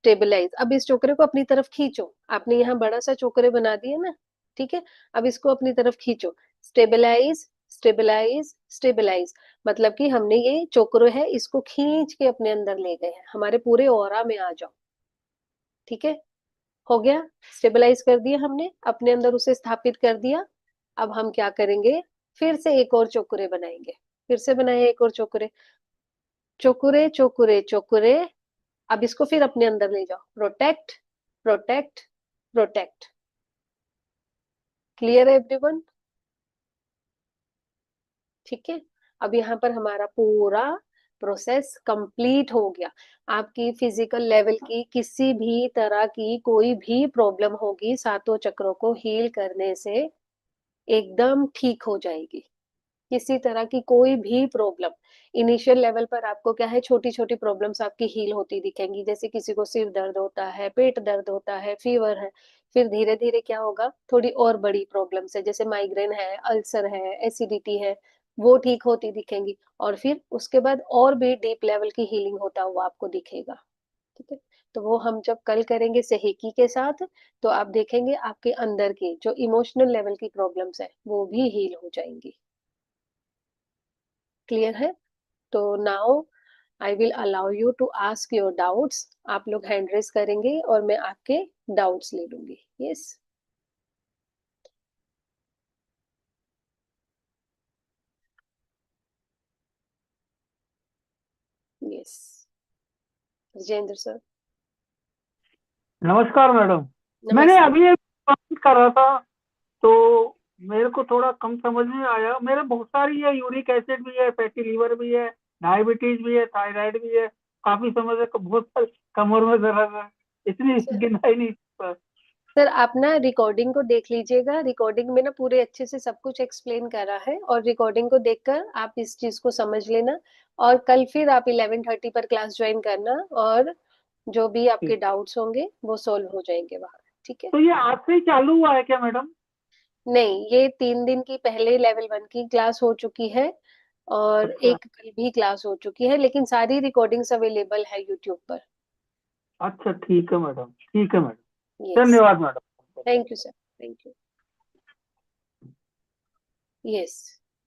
स्टेबलाइज। अब इस चोकरे को अपनी तरफ खींचो, आपने यहाँ बड़ा सा चोकरे बना दिए ना। ठीक है, अब इसको अपनी तरफ खींचो, स्टेबलाइज स्टेबलाइज स्टेबलाइज। मतलब कि हमने ये चोकरे है इसको खींच के अपने अंदर ले गए हैं, हमारे पूरे ऑरा में आ जाओ। ठीक है, हो गया, स्टेबलाइज कर दिया हमने, अपने अंदर उसे स्थापित कर दिया। अब हम क्या करेंगे, फिर से एक और चोकरे बनाएंगे। फिर से बनाए एक और चोकरे, चोकरे चोकरे चोकरे। अब इसको फिर अपने अंदर ले जाओ, प्रोटेक्ट प्रोटेक्ट प्रोटेक्ट। क्लियर है एवरीवन। ठीक है, अब यहाँ पर हमारा पूरा प्रोसेस कंप्लीट हो गया। आपकी फिजिकल लेवल की किसी भी तरह की कोई भी प्रॉब्लम होगी, सातों चक्रों को हील करने से एकदम ठीक हो जाएगी। किसी तरह की कोई भी प्रॉब्लम, इनिशियल लेवल पर आपको क्या है, छोटी छोटी प्रॉब्लम्स आपकी हील होती दिखेंगी, जैसे किसी को सिर दर्द होता है, पेट दर्द होता है, फीवर है। फिर धीरे धीरे क्या होगा, थोड़ी और बड़ी प्रॉब्लम्स है, जैसे माइग्रेन है, अल्सर है, एसिडिटी है, वो ठीक होती दिखेंगी। और फिर उसके बाद और भी डीप लेवल की हीलिंग होता हुआ आपको दिखेगा। ठीक है, तो वो हम जब कल करेंगे सेहिकी के साथ, तो आप देखेंगे आपके अंदर की जो इमोशनल लेवल की प्रॉब्लम्स है वो भी हील हो जाएंगी। क्लियर है। तो now I will allow you to ask your doubts. आप लोग हैंड रेस करेंगे और मैं आपके डाउट्स ले लूंगी। Yes, yes, Vijendra sir. नमस्कार मैडम। मैंने नमस्ते। अभी एक कमेंट करा था तो मेरे को थोड़ा कम समझ में आया। मेरे बहुत सारी है, यूरिक एसिड भी है, फैटी लीवर भी है, डायबिटीज भी है, थायराइड भी है, काफी समझ है, बहुत सारी कमर में दर्द है, इतनी अच्छा, गिनाई नहीं सकता। सर आप ना रिकॉर्डिंग को देख लीजिएगा, रिकॉर्डिंग में ना पूरे अच्छे से सब कुछ एक्सप्लेन करा है, और रिकॉर्डिंग को देखकर आप इस चीज को समझ लेना। और कल फिर आप 11:30 पर क्लास ज्वाइन करना, और जो भी आपके डाउट्स होंगे वो सॉल्व हो जाएंगे वहाँ। ठीक है? तो ये आज से ही चालू हुआ है क्या मैडम? नहीं, ये 3 दिन की पहले लेवल 1 की क्लास हो चुकी है, और अच्छा एक कल भी क्लास हो चुकी है, लेकिन सारी रिकॉर्डिंग्स अवेलेबल है यूट्यूब पर। अच्छा, ठीक है मैडम, ठीक है मैडम, यस, धन्यवाद madam. Thank you sir, thank you. Yes,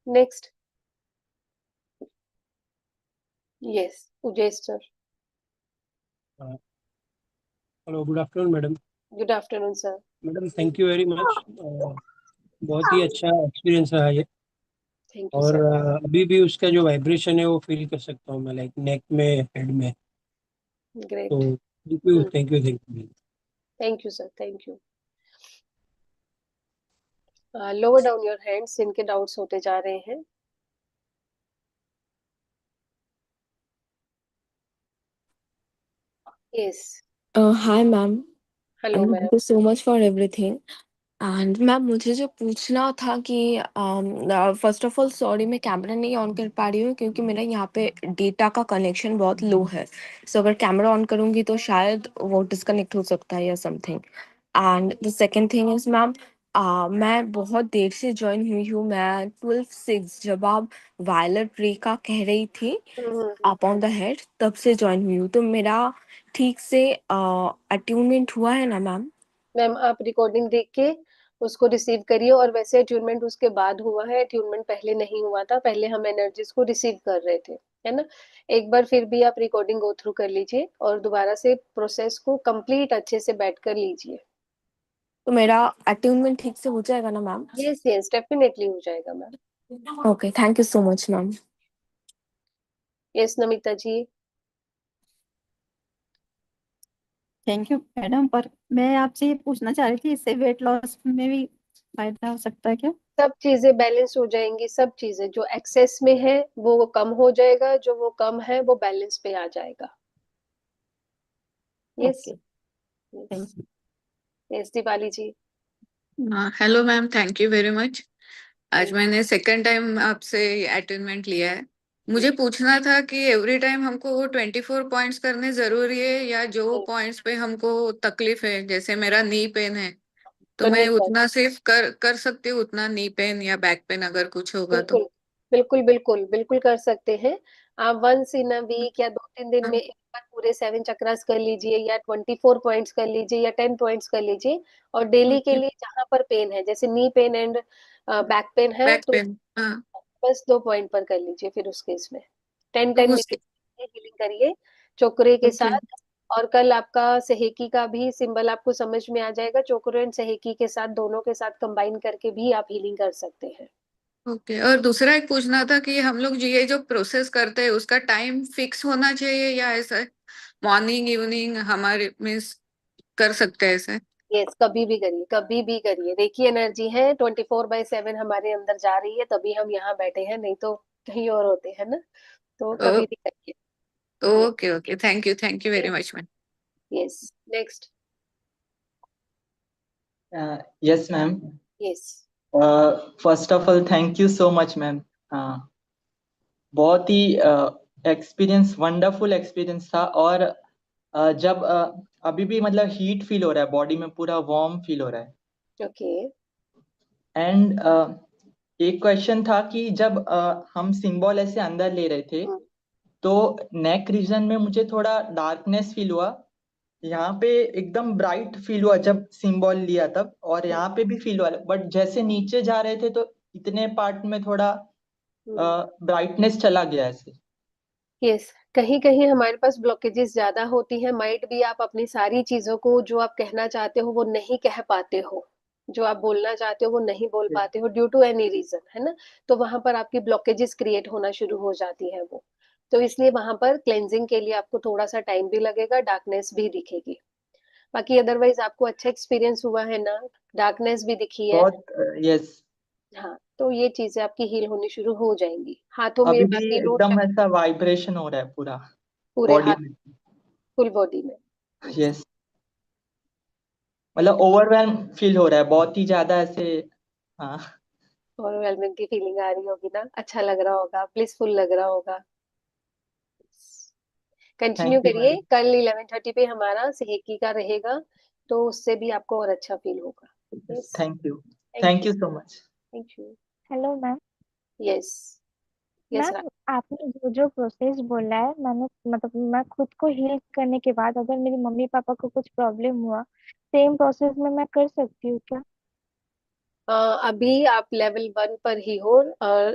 next. Yes, Ujay sir. Hello, good afternoon madam. Good afternoon sir. Madam thank you very much. बहुत ही अच्छा एक्सपीरियंस रहा ये। थैंक यू और सर। अभी भी उसका जो वाइब्रेशन है वो फील कर सकता हूँ मैं, लाइक नेक में, हेड में। तो great. Thank you, thank you, thank you. Thank you sir, thank you. Lower down your hands, इनके डाउट्स होते जा रहे हैं। Yes. Hi ma'am, hello and ma'am. thank you so much for everything. And ma'am मुझे जो पूछना था कि फर्स्ट ऑफ ऑल सॉरी, मैं कैमरा नहीं ऑन कर पा रही हूँ क्योंकि मेरा यहाँ पे डेटा का कनेक्शन बहुत लो है। सो अगर कैमरा ऑन करूँगी तो शायद वो डिस्कनेक्ट हो सकता है या something. And the second thing is ma'am, मैं बहुत देर से ज्वाइन हुई हूँ। मैं 12:06 जब आप वायलट रे का कह रही थी अप ऑन द हेड, तब से ज्वाइन हुई हूँ। तो मेरा ठीक से अट्यूनमेंट हुआ है ना मैम? मैम आप रिकॉर्डिंग देख के उसको रिसीव करिए, और वैसे अट्यूनमेंट उसके बाद हुआ है, अट्यूनमेंट पहले नहीं हुआ था, पहले हम एनर्जीज को रिसीव कर रहे थे, है ना? एक बार फिर भी आप रिकॉर्डिंग गो थ्रू कर लीजिए, और दोबारा से प्रोसेस को कंप्लीट अच्छे से बैठ कर लीजिए। तो मेरा अट्यूनमेंट ठीक से हो जाएगा ना मैम? यस यस, डेफिनेटली हो जाएगा ma'am. Okay, thank you so much ma'am. Yes Namita ji. Thank you madam, पर मैं आपसे ये पूछना चाह रही थी, इससे वेट लॉस में भी फायदा हो सकता है क्या? सब चीजें बैलेंस हो जाएंगी, सब चीजें जो एक्सेस में है वो कम हो जाएगा, जो वो कम है वो बैलेंस पे आ जाएगा। Yes. Okay, thank yes. You. Yes Deepali ji. Hello ma'am, thank you very much. आज मैंने सेकंड टाइम आपसे अटेनमेंट लिया है। मुझे पूछना था कि एवरी टाइम हमको वो 24 पॉइंट्स करने जरूरी है, या जो पॉइंट्स पे हमको तकलीफ है, जैसे मेरा नी पेन है तो मैं नहीं कर, उतना सिर्फ कर सकती हूँ, उतना नी पेन या बैक पेन अगर कुछ होगा तो? बिल्कुल बिल्कुल बिल्कुल बिल्कुल कर सकते हैं। आप वंस इन अ वीक या 2-3 दिन में एक बार पूरे 7 चक्रास कर लीजिए, या 24 पॉइंट्स कर लीजिए, या 10 पॉइंट्स कर लीजिए। और डेली के लिए जहां पर पेन है, जैसे knee pain and back pain है, बैक तो पेन, हाँ। बस 2 पॉइंट पर कर लीजिए फिर उस केस में। 10 तो 10 उसके, मिनट हीलिंग करिए चोकरे के ओके साथ। और कल आपका सहेकी का भी सिंबल आपको समझ में आ जाएगा, चोकरे एंड सहेकी के साथ, दोनों के साथ कंबाइन करके भी आप हीलिंग कर सकते हैं। ओके। और दूसरा एक पूछना था कि हम लोग ये जो प्रोसेस करते हैं उसका टाइम फिक्स होना चाहिए, या ऐसा मॉर्निंग इवनिंग हमारे मीन्स कर सकते हैं ऐसे? यस, कभी भी करिए, कभी भी करिए। देखिए एनर्जी है 24/7 हमारे अंदर जा रही है, तभी हम यहाँ बैठे हैं, नहीं तो कहीं और होते हैं ना। तो कभी भी करिए। Okay okay, thank you very much ma'am. Yes, next. Yes, ma'am. Yes. First of all, thank you so much, ma'am. बहुत ही एक्सपीरियंस, वंडरफुल एक्सपीरियंस था। और जब अभी भी मतलब हीट फील हो रहा है बॉडी में, पूरा वार्म फील हो रहा है। ओके। एंड एक क्वेश्चन था कि जब हम सिंबल ऐसे अंदर ले रहे थे तो नेक रीजन में मुझे थोड़ा डार्कनेस फील हुआ। यहाँ पे एकदम ब्राइट फील हुआ जब सिंबल लिया तब, और यहाँ पे भी फील हुआ, बट जैसे नीचे जा रहे थे तो इतने पार्ट में थोड़ा ब्राइटनेस चला गया ऐसे। यस, कहीं कहीं हमारे पास ब्लॉकेजेस ज्यादा होती हैं, माइट भी आप अपनी सारी चीजों को जो आप कहना चाहते हो वो नहीं कह पाते हो, जो आप बोलना चाहते हो वो नहीं बोल पाते हो ड्यू टू एनी रीजन, है ना? तो वहां पर आपकी ब्लॉकेजेस क्रिएट होना शुरू हो जाती है वो। तो इसलिए वहां पर क्लेंजिंग के लिए आपको थोड़ा सा टाइम भी लगेगा, डार्कनेस भी दिखेगी। बाकी अदरवाइज आपको अच्छा एक्सपीरियंस हुआ है ना, डार्कनेस भी दिखी है। बहुत, यस। हाँ, तो ये चीजें आपकी हील होनी शुरू हो जाएंगी। हाथों में अभी भी बाकी रूट एकदम चक्र, ऐसा वाइब्रेशन हो रहा है पूरा पूरे बॉडी हाथ, में। फुल बॉडी में। यस। मतलब ओवरवेल्म फील हो रहा है बहुत ही ज्यादा ऐसे। हाँ। ओवरवेलमिंग की फीलिंग आ रही होगी ना, अच्छा लग रहा होगा, ब्लिसफुल लग रहा होगा। कंटिन्यू थैंक यू करिए, मैडम। कल 11:30 पे हमारा सेहकी का रहेगा, तो उससे भी आपको और अच्छा फील होगा। Yes. Thank you. Thank thank you. You so much. Thank you. Hello ma'am. Yes. Yes. Ma'am आपने जो जो प्रोसेस बोला है, मैंने मतलब मैं खुद को हील करने के बाद अगर मेरी मम्मी पापा को कुछ प्रॉब्लम हुआ, सेम प्रोसेस में मैं कर सकती हूँ क्या? अभी आप लेवल 1 पर ही हो,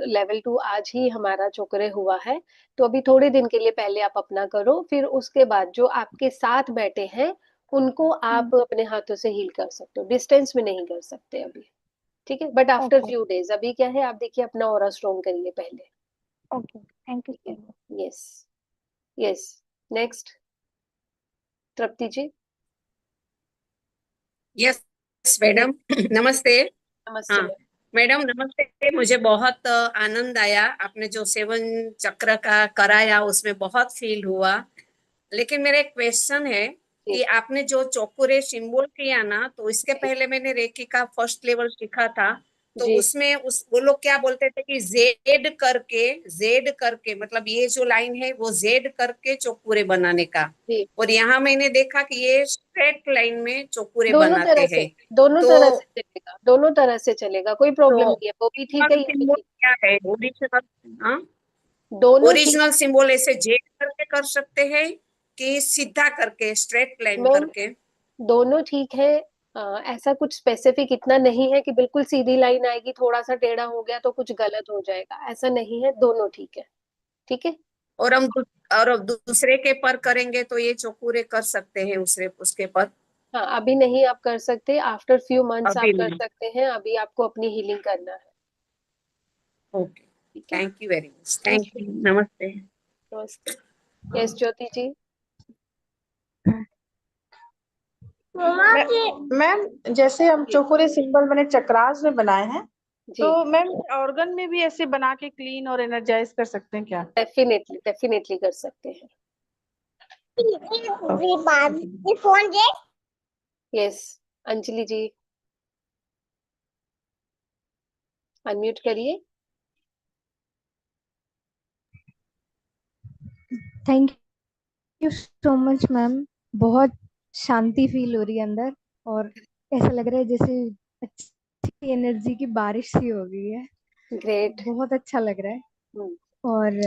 लेवल 2 आज ही हमारा चोकरे हुआ है, तो अभी थोड़े दिन के लिए पहले आप अपना करो, फिर उसके बाद जो आपके साथ बैठे हैं उनको आप अपने हाथों से हील कर सकते हो, डिस्टेंस में नहीं कर सकते अभी। ठीक है, but after okay. Few days, अभी क्या है, आप देखिए अपना ऑरा स्ट्रॉन्ग करिए पहले। ओके, थैंक यू ठीक सो है। Much. Yes. Yes. Next, Tripti ji. Yes yes. Madam. नमस्ते। नमस्ते हाँ मैम। मैडम नमस्ते। मुझे बहुत आनंद आया, आपने जो 7 चक्र का कराया उसमें बहुत फील हुआ। लेकिन मेरा एक क्वेश्चन है जी। कि आपने जो चौकुरे सिंबल किया ना, तो इसके जी। पहले मैंने रेकी का फर्स्ट लेवल सीखा था। तो जी। उसमें वो लोग क्या बोलते थे कि जेड करके मतलब ये जो लाइन है वो जेड करके चौकुरे बनाने का। जी। और यहाँ मैंने देखा कि ये स्ट्रेट लाइन में चौकुरे दोनों बनाते तरह से, हैं। दोनों तो तरह से चलेगा, दोनों तरह से चलेगा, कोई प्रॉब्लम तो नहीं है, वो भी ठीक है, ये भी सिंबल ठीक क्या है ओरिजिनल? हाँ, है, दोनों ठीक। ओरिजिनल सिंबल ऐसे जेड करके कर सकते हैं कि सीधा करके स्ट्रेट लाइन मैम करके? दोनों ठीक है। ऐसा कुछ स्पेसिफिक इतना नहीं है कि बिल्कुल सीधी लाइन आएगी, थोड़ा सा टेढ़ा हो गया तो कुछ गलत हो जाएगा, ऐसा नहीं है, दोनों ठीक है। ठीक है। और और अब दूसरे के पर करेंगे तो ये चौकुरे कर सकते हैं उसरे उसके पर? हाँ, अभी नहीं आप कर सकते, आफ्टर फ्यू मंथ्स आप अभी कर नहीं। सकते हैं, अभी आपको अपनी हीलिंग करना है। ओके। ठीक है। Thank you very much. Thank thank you. You. नमस्ते। नमस्ते। यस ज्योति जी। मैम जैसे हम जी। चौकोरे सिंबल मैंने चक्रास में बनाए हैं, जी। तो मैम ऑर्गन में भी ऐसे बना के क्लीन और एनर्जाइज कर सकते हैं क्या? डेफिनेटली डेफिनेटली कर सकते हैं। यस। अंजलि जी, अनम्यूट करिए। Thank you so much ma'am. बहुत शांति फील हो रही है अंदर, और ऐसा लग रहा है जैसे अच्छी एनर्जी की बारिश सी हो गई है। ग्रेट। बहुत अच्छा लग रहा है। और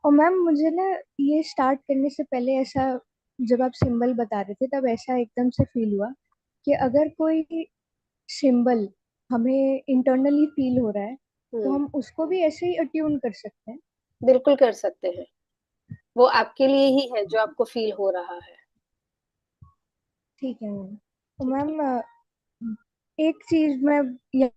और मैम मुझे ना ये स्टार्ट करने से पहले ऐसा, जब आप सिंबल बता रहे थे तब ऐसा एकदम से फील हुआ कि अगर कोई सिंबल हमें इंटरनली फील हो रहा है तो हम उसको भी ऐसे ही अट्यून कर सकते हैं। बिल्कुल कर सकते हैं, वो आपके लिए ही है जो आपको फील हो रहा है। ठीक है मैम। तो मैम एक चीज मैं ये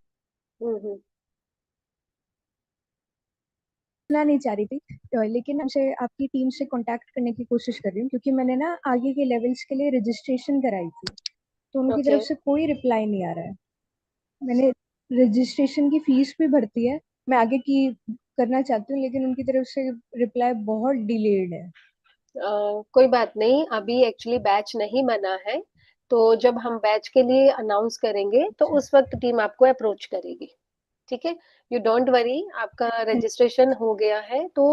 जानना नहीं चाह रही थी, लेकिन हमसे आपकी टीम से कांटेक्ट करने की कोशिश कर रही हूँ, क्योंकि मैंने ना आगे के लेवल्स के लिए रजिस्ट्रेशन कराई थी, तो उनकी ओके। तरफ से कोई रिप्लाई नहीं आ रहा है। मैंने रजिस्ट्रेशन की फीस भी भरती है, मैं आगे की करना चाहती हूँ, लेकिन उनकी तरफ से रिप्लाई बहुत डिलेड है। कोई बात नहीं, अभी एक्चुअली बैच नहीं बना है, तो जब हम बैच के लिए अनाउंस करेंगे तो उस वक्त टीम आपको अप्रोच करेगी। ठीक है, यू डोंट वरी, आपका रजिस्ट्रेशन हो गया है तो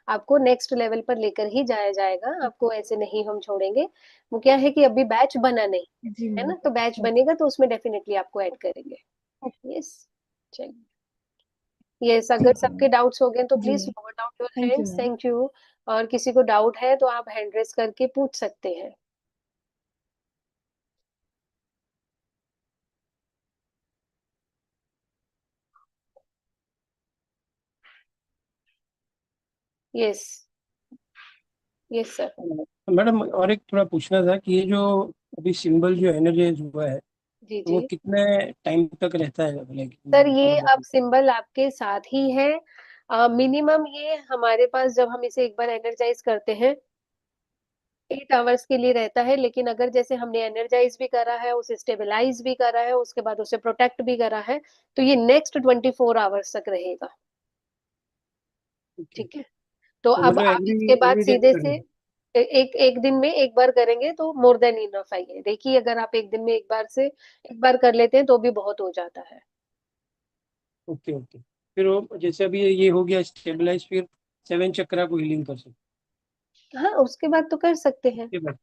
आपको नेक्स्ट लेवल पर लेकर ही जाया जाएगा, आपको ऐसे नहीं हम छोड़ेंगे। वो क्या है कि अभी बैच बना नहीं जी है मैम। ना, तो बैच बनेगा तो उसमें डेफिनेटली आपको ऐड करेंगे। यस। चलिए। यस, अगर ठीक है सबके मैम। डाउट्स हो गए तो जी please ma'am. Lower down your thank you hands. Ma'am. Thank you. और किसी को डाउट है तो आप हैंड रेस करके पूछ सकते हैं। यस। Yes sir. मैडम और एक थोड़ा पूछना था कि ये जो अभी सिंबल जो एनर्जाइज हुआ है, जी तो वो जी। कितने टाइम तक रहता है, लाइक सर ये हम अब सिंबल आपके साथ ही है, मिनिमम ये हमारे पास जब हम इसे एक बार एनर्जाइज करते हैं 8 आवर्स के लिए रहता है, लेकिन अगर जैसे हमने एनर्जाइज भी करा है, उसे स्टेबलाइज भी करा है, उसके बाद उसे प्रोटेक्ट भी करा है, तो ये नेक्स्ट 24 आवर्स तक रहेगा। ठीक है, तो तो अब मतलब आप एवरी इसके बाद एवरी डे सीधे करना से है? एक एक दिन में एक बार करेंगे तो मोर देन इनफ है। रेकी अगर आप एक दिन में एक बार कर लेते हैं तो भी बहुत हो जाता है। Okay okay. फिर वो जैसे अभी ये हो गया स्टेबलाइज, फिर 7 चक्रा को हीलिंग कर सकते हाँ, उसके बाद तो कर सकते हैं। हैं।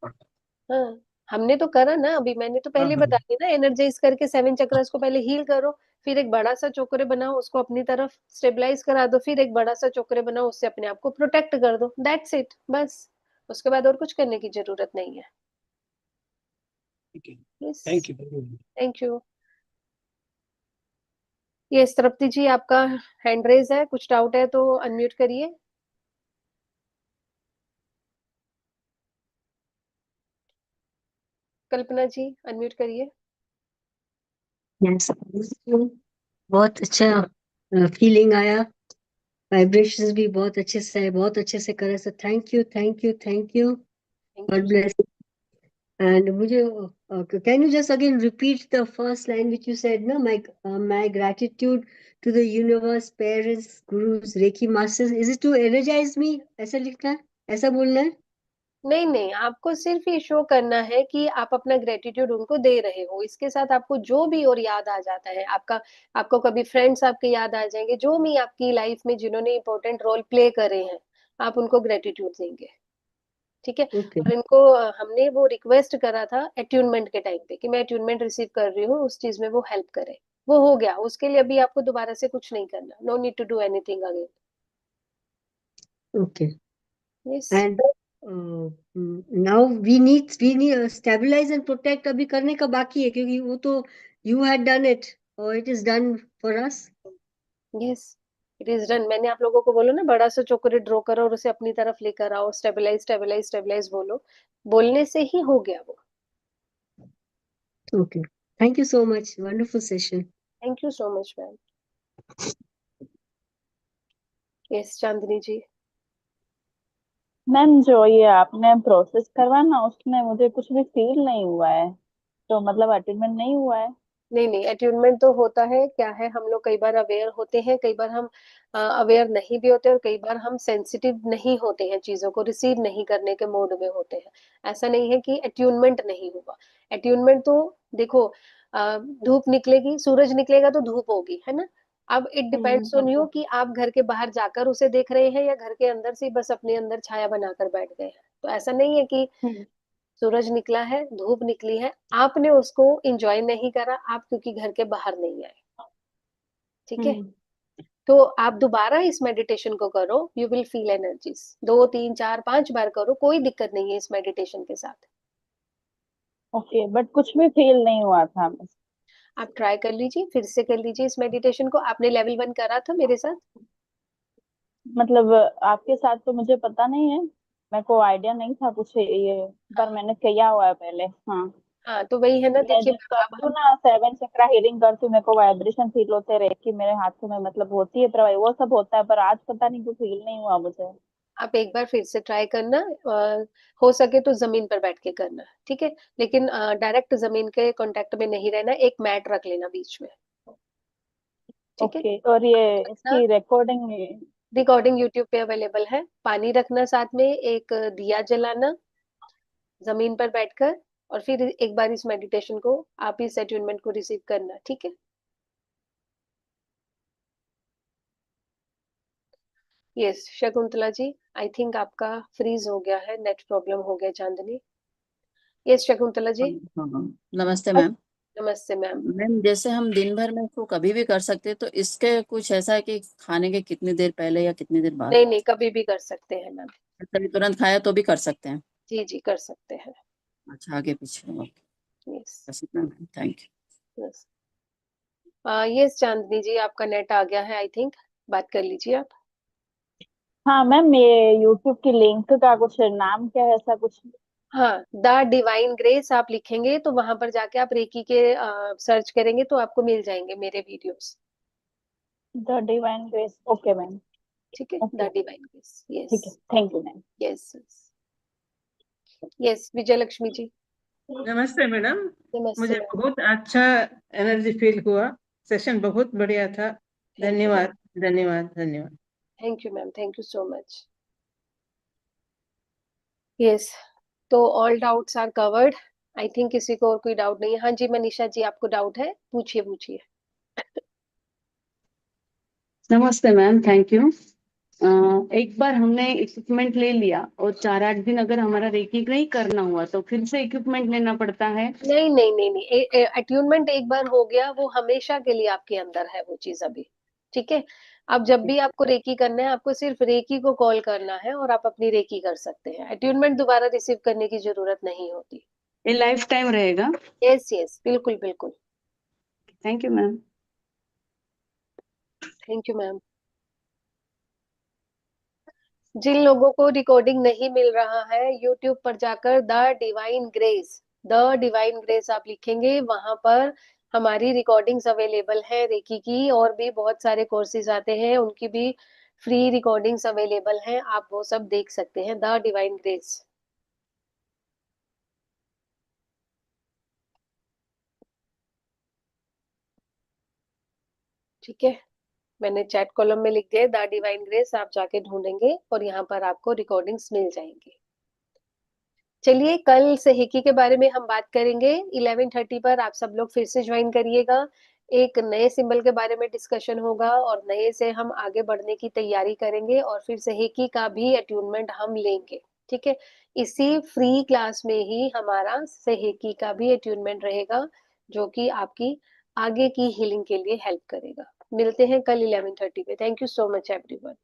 हाँ, हमने तो करा ना, अभी मैंने तो हाँ पहले हाँ बता दी ना, एनर्जाइज करके 7 चक्रास को पहले हील करो, फिर एक बड़ा सा चोकरे बनाओ, उसको अपनी तरफ स्टेबलाइज करा दो, फिर एक बड़ा सा चोकरे बनाओ, उससे अपने आप को प्रोटेक्ट कर दो, दैट्स इट बस। उसके बाद और कुछ करने की जरूरत नहीं है। ठीक है। Yes, thank you. Thank you. ये तृप्ति जी, आपका हैंड रेज है, कुछ डाउट है तो अनम्यूट करिए। कल्पना जी, अनम्यूट करिए। यस, बहुत अच्छा फीलिंग आया, वाइब्रेशंस भी बहुत अच्छे से करे, so thank you thank you thank you, god bless. And मुझे can you just again repeat the first line which you said ना, my gratitude to the universe, parents, gurus, reiki masters, is it to energise me, ऐसा लिखना है, ऐसा बोलना है? नहीं नहीं, आपको सिर्फ ये शो करना है कि आप अपना ग्रेटिट्यूड उनको दे रहे हो। इसके साथ आपको जो भी और याद आ जाता है, आपको कभी फ्रेंड्स आपके याद आ जाएंगे, जो भी आपकी लाइफ में जिन्होंने इंपॉर्टेंट रोल प्ले करे हैं, आप उनको ग्रेटिट्यूड देंगे। ठीक है। ओके और इनको हमने वो रिक्वेस्ट करा था अट्यूनमेंट के टाइम पे कि मैं अट्यूनमेंट रिसीव कर रही हूँ, उस चीज में वो हेल्प करे। वो हो गया, उसके लिए अभी आपको दोबारा से कुछ नहीं करना, no need to do anything again. Okay. Yes, and now we need stabilize and protect अभी करने का बाकी है, क्योंकि वो तो यू हैड डन इट और it is done for us. Yes, it is done. मैंने आप लोगों को बोला ना, बड़ा सा चोकर ड्रॉ करो और उसे अपनी तरफ लेकर आओ, स्टेबलाइज स्टेबलाइज स्टेबलाइज बोलो, बोलने से ही हो गया वो। Okay. Thank you so much. Wonderful session. Thank you so much ma'am. Yes, Chandni ji. Ma'am, जो ये आपने प्रोसेस करवाया ना, उसमें मुझे कुछ भी फील नहीं हुआ है, तो मतलब अटेंडमेंट नहीं हुआ है। नहीं नहीं, अट्यूनमेंट तो होता है, क्या है, हम लोग कई बार अवेयर होते हैं, कई बार हम अवेयर नहीं भी होते, और कई बार हम सेंसिटिव नहीं होते हैं, चीजों को रिसीव नहीं करने के मोड में होते हैं। ऐसा नहीं है कि अट्यूनमेंट नहीं हुआ। अट्यूनमेंट तो देखो, धूप निकलेगी, सूरज निकलेगा तो धूप होगी, है ना। अब इट डिपेंड्स ऑन यू कि आप घर के बाहर जाकर उसे देख रहे हैं या घर के अंदर से बस अपने अंदर छाया बनाकर बैठ गए हैं। तो ऐसा नहीं है कि सूरज निकला है, धूप निकली है, आपने उसको इंजॉय नहीं करा, आप क्योंकि घर के बाहर नहीं आए। ठीक है। तो आप दोबारा इस मेडिटेशन को करो, यू विल फील एनर्जीज। 2 3 4 5 बार करो, कोई दिक्कत नहीं है इस मेडिटेशन के साथ। ओके, बट कुछ भी फील नहीं हुआ था। आप ट्राई कर लीजिए, फिर से कर लीजिए इस मेडिटेशन को। आपने लेवल 1 करा था मेरे साथ? मतलब आपके साथ तो मुझे पता नहीं है, मेरे को आइडिया नहीं था कुछ ये, पर मैंने किया हुआ है पहले। हाँ, हाँ, तो वही है ना, मैं देखिए जब करती हूँ ना 7 चक्रा हीलिंग करती हूँ, मेरे को वाइब्रेशन फील होते रहे कि मेरे हाथों में मतलब होती है प्रवाही, वो सब होता है, पर आज पता नहीं क्यों फील नहीं हुआ मुझे। आप एक बार फिर से ट्राई करना, हो सके तो जमीन पर बैठ के करना, ठीक है। लेकिन डायरेक्ट जमीन के कांटेक्ट में नहीं रहना, एक मैट रख लेना बीच में। ठीक है। ओके, और ये इसकी रिकॉर्डिंग? रिकॉर्डिंग यूट्यूब पे अवेलेबल है। पानी रखना साथ में, एक दिया जलाना जमीन पर बैठकर, और फिर एक बार इस मेडिटेशन को, आप इस अट्यूनमेंट को रिसीव करना, ठीक है। Yes, Shakuntala ji, I think आपका फ्रीज हो गया है, नेट प्रॉब्लम हो गया। चांदनी। यस, शकुंतला जी। हाँ हाँ, नमस्ते मैम। नमस्ते मैम। मैम, जैसे हम दिन भर में इसको कभी भी कर सकते हैं, तो इसके कुछ ऐसा है कि खाने के कितनी देर पहले या कितनी देर बाद? नहीं नहीं, कभी भी कर सकते हैं मैम। कभी तुरंत खाया तो भी कर सकते हैं? जी जी, कर सकते हैं। अच्छा, आगे पीछे, okay. Yes thank you. Yes. Yes, Chandni ji, आपका नेट आ गया है आई थिंक, बात कर लीजिए आप। हाँ मैम, ये यूट्यूब की लिंक का कुछ नाम क्या है, ऐसा कुछ? हाँ, द डिवाइन ग्रेस आप लिखेंगे तो वहां पर जाके आप रेकी के सर्च करेंगे तो आपको मिल जाएंगे मेरे videos. The divine grace, okay ma'am. ठीक है, ओके, द डिवाइन ग्रेस। ठीक है, yes thank you ma'am. Yes yes, Vijay Lakshmi ji. नमस्ते मैडम। नमस्ते मुझे मैम। बहुत अच्छा एनर्जी फील हुआ, सेशन बहुत बढ़िया था। धन्यवाद धन्यवाद धन्यवाद। Thank you ma'am, thank you so much. Yes, तो all doubts are covered. I think किसी को और कोई डाउट नहीं है। हाँ जी मनीषा जी, आपको डाउट है? पूछिए पूछिए। नमस्ते मैम, थैंक यू। एक बार हमने इक्विपमेंट ले लिया और 4-8 दिन अगर हमारा रेकी नहीं करना हुआ तो फिर से इक्विपमेंट लेना पड़ता है? नहीं नहीं नहीं नहीं, अट्यूनमेंट एक बार हो गया वो हमेशा के लिए आपके अंदर है वो चीज अभी। ठीक है, अब जब भी आपको रेकी करना है आपको सिर्फ रेकी को कॉल करना है और आप अपनी रेकी कर सकते हैं। अट्यूनमेंट दोबारा रिसीव करने की जरूरत नहीं होती। ये लाइफ टाइम रहेगा? यस यस, बिल्कुल बिल्कुल। Thank you ma'am. Thank you ma'am. जिन लोगों को रिकॉर्डिंग नहीं मिल रहा है, यूट्यूब पर जाकर द डिवाइन ग्रेस आप लिखेंगे, वहां पर हमारी रिकॉर्डिंग्स अवेलेबल है रेकी की, और भी बहुत सारे कोर्सेज आते हैं उनकी भी फ्री रिकॉर्डिंग्स अवेलेबल हैं, आप वो सब देख सकते हैं। The divine grace. ठीक है, मैंने चैट कॉलम में लिख दिया द डिवाइन ग्रेस, आप जाके ढूंढेंगे और यहाँ पर आपको रिकॉर्डिंग्स मिल जाएंगी। चलिए, कल सेहिकी के बारे में हम बात करेंगे 11:30 पर। आप सब लोग फिर से ज्वाइन करिएगा। एक नए सिंबल के बारे में डिस्कशन होगा और नए से हम आगे बढ़ने की तैयारी करेंगे और फिर सेहिकी का भी अट्यूनमेंट हम लेंगे। ठीक है, इसी फ्री क्लास में ही हमारा सेहिकी का भी अट्यूनमेंट रहेगा जो कि आपकी आगे की हीलिंग के लिए हेल्प करेगा। मिलते हैं कल 11:30 पे। Thank you so much everyone.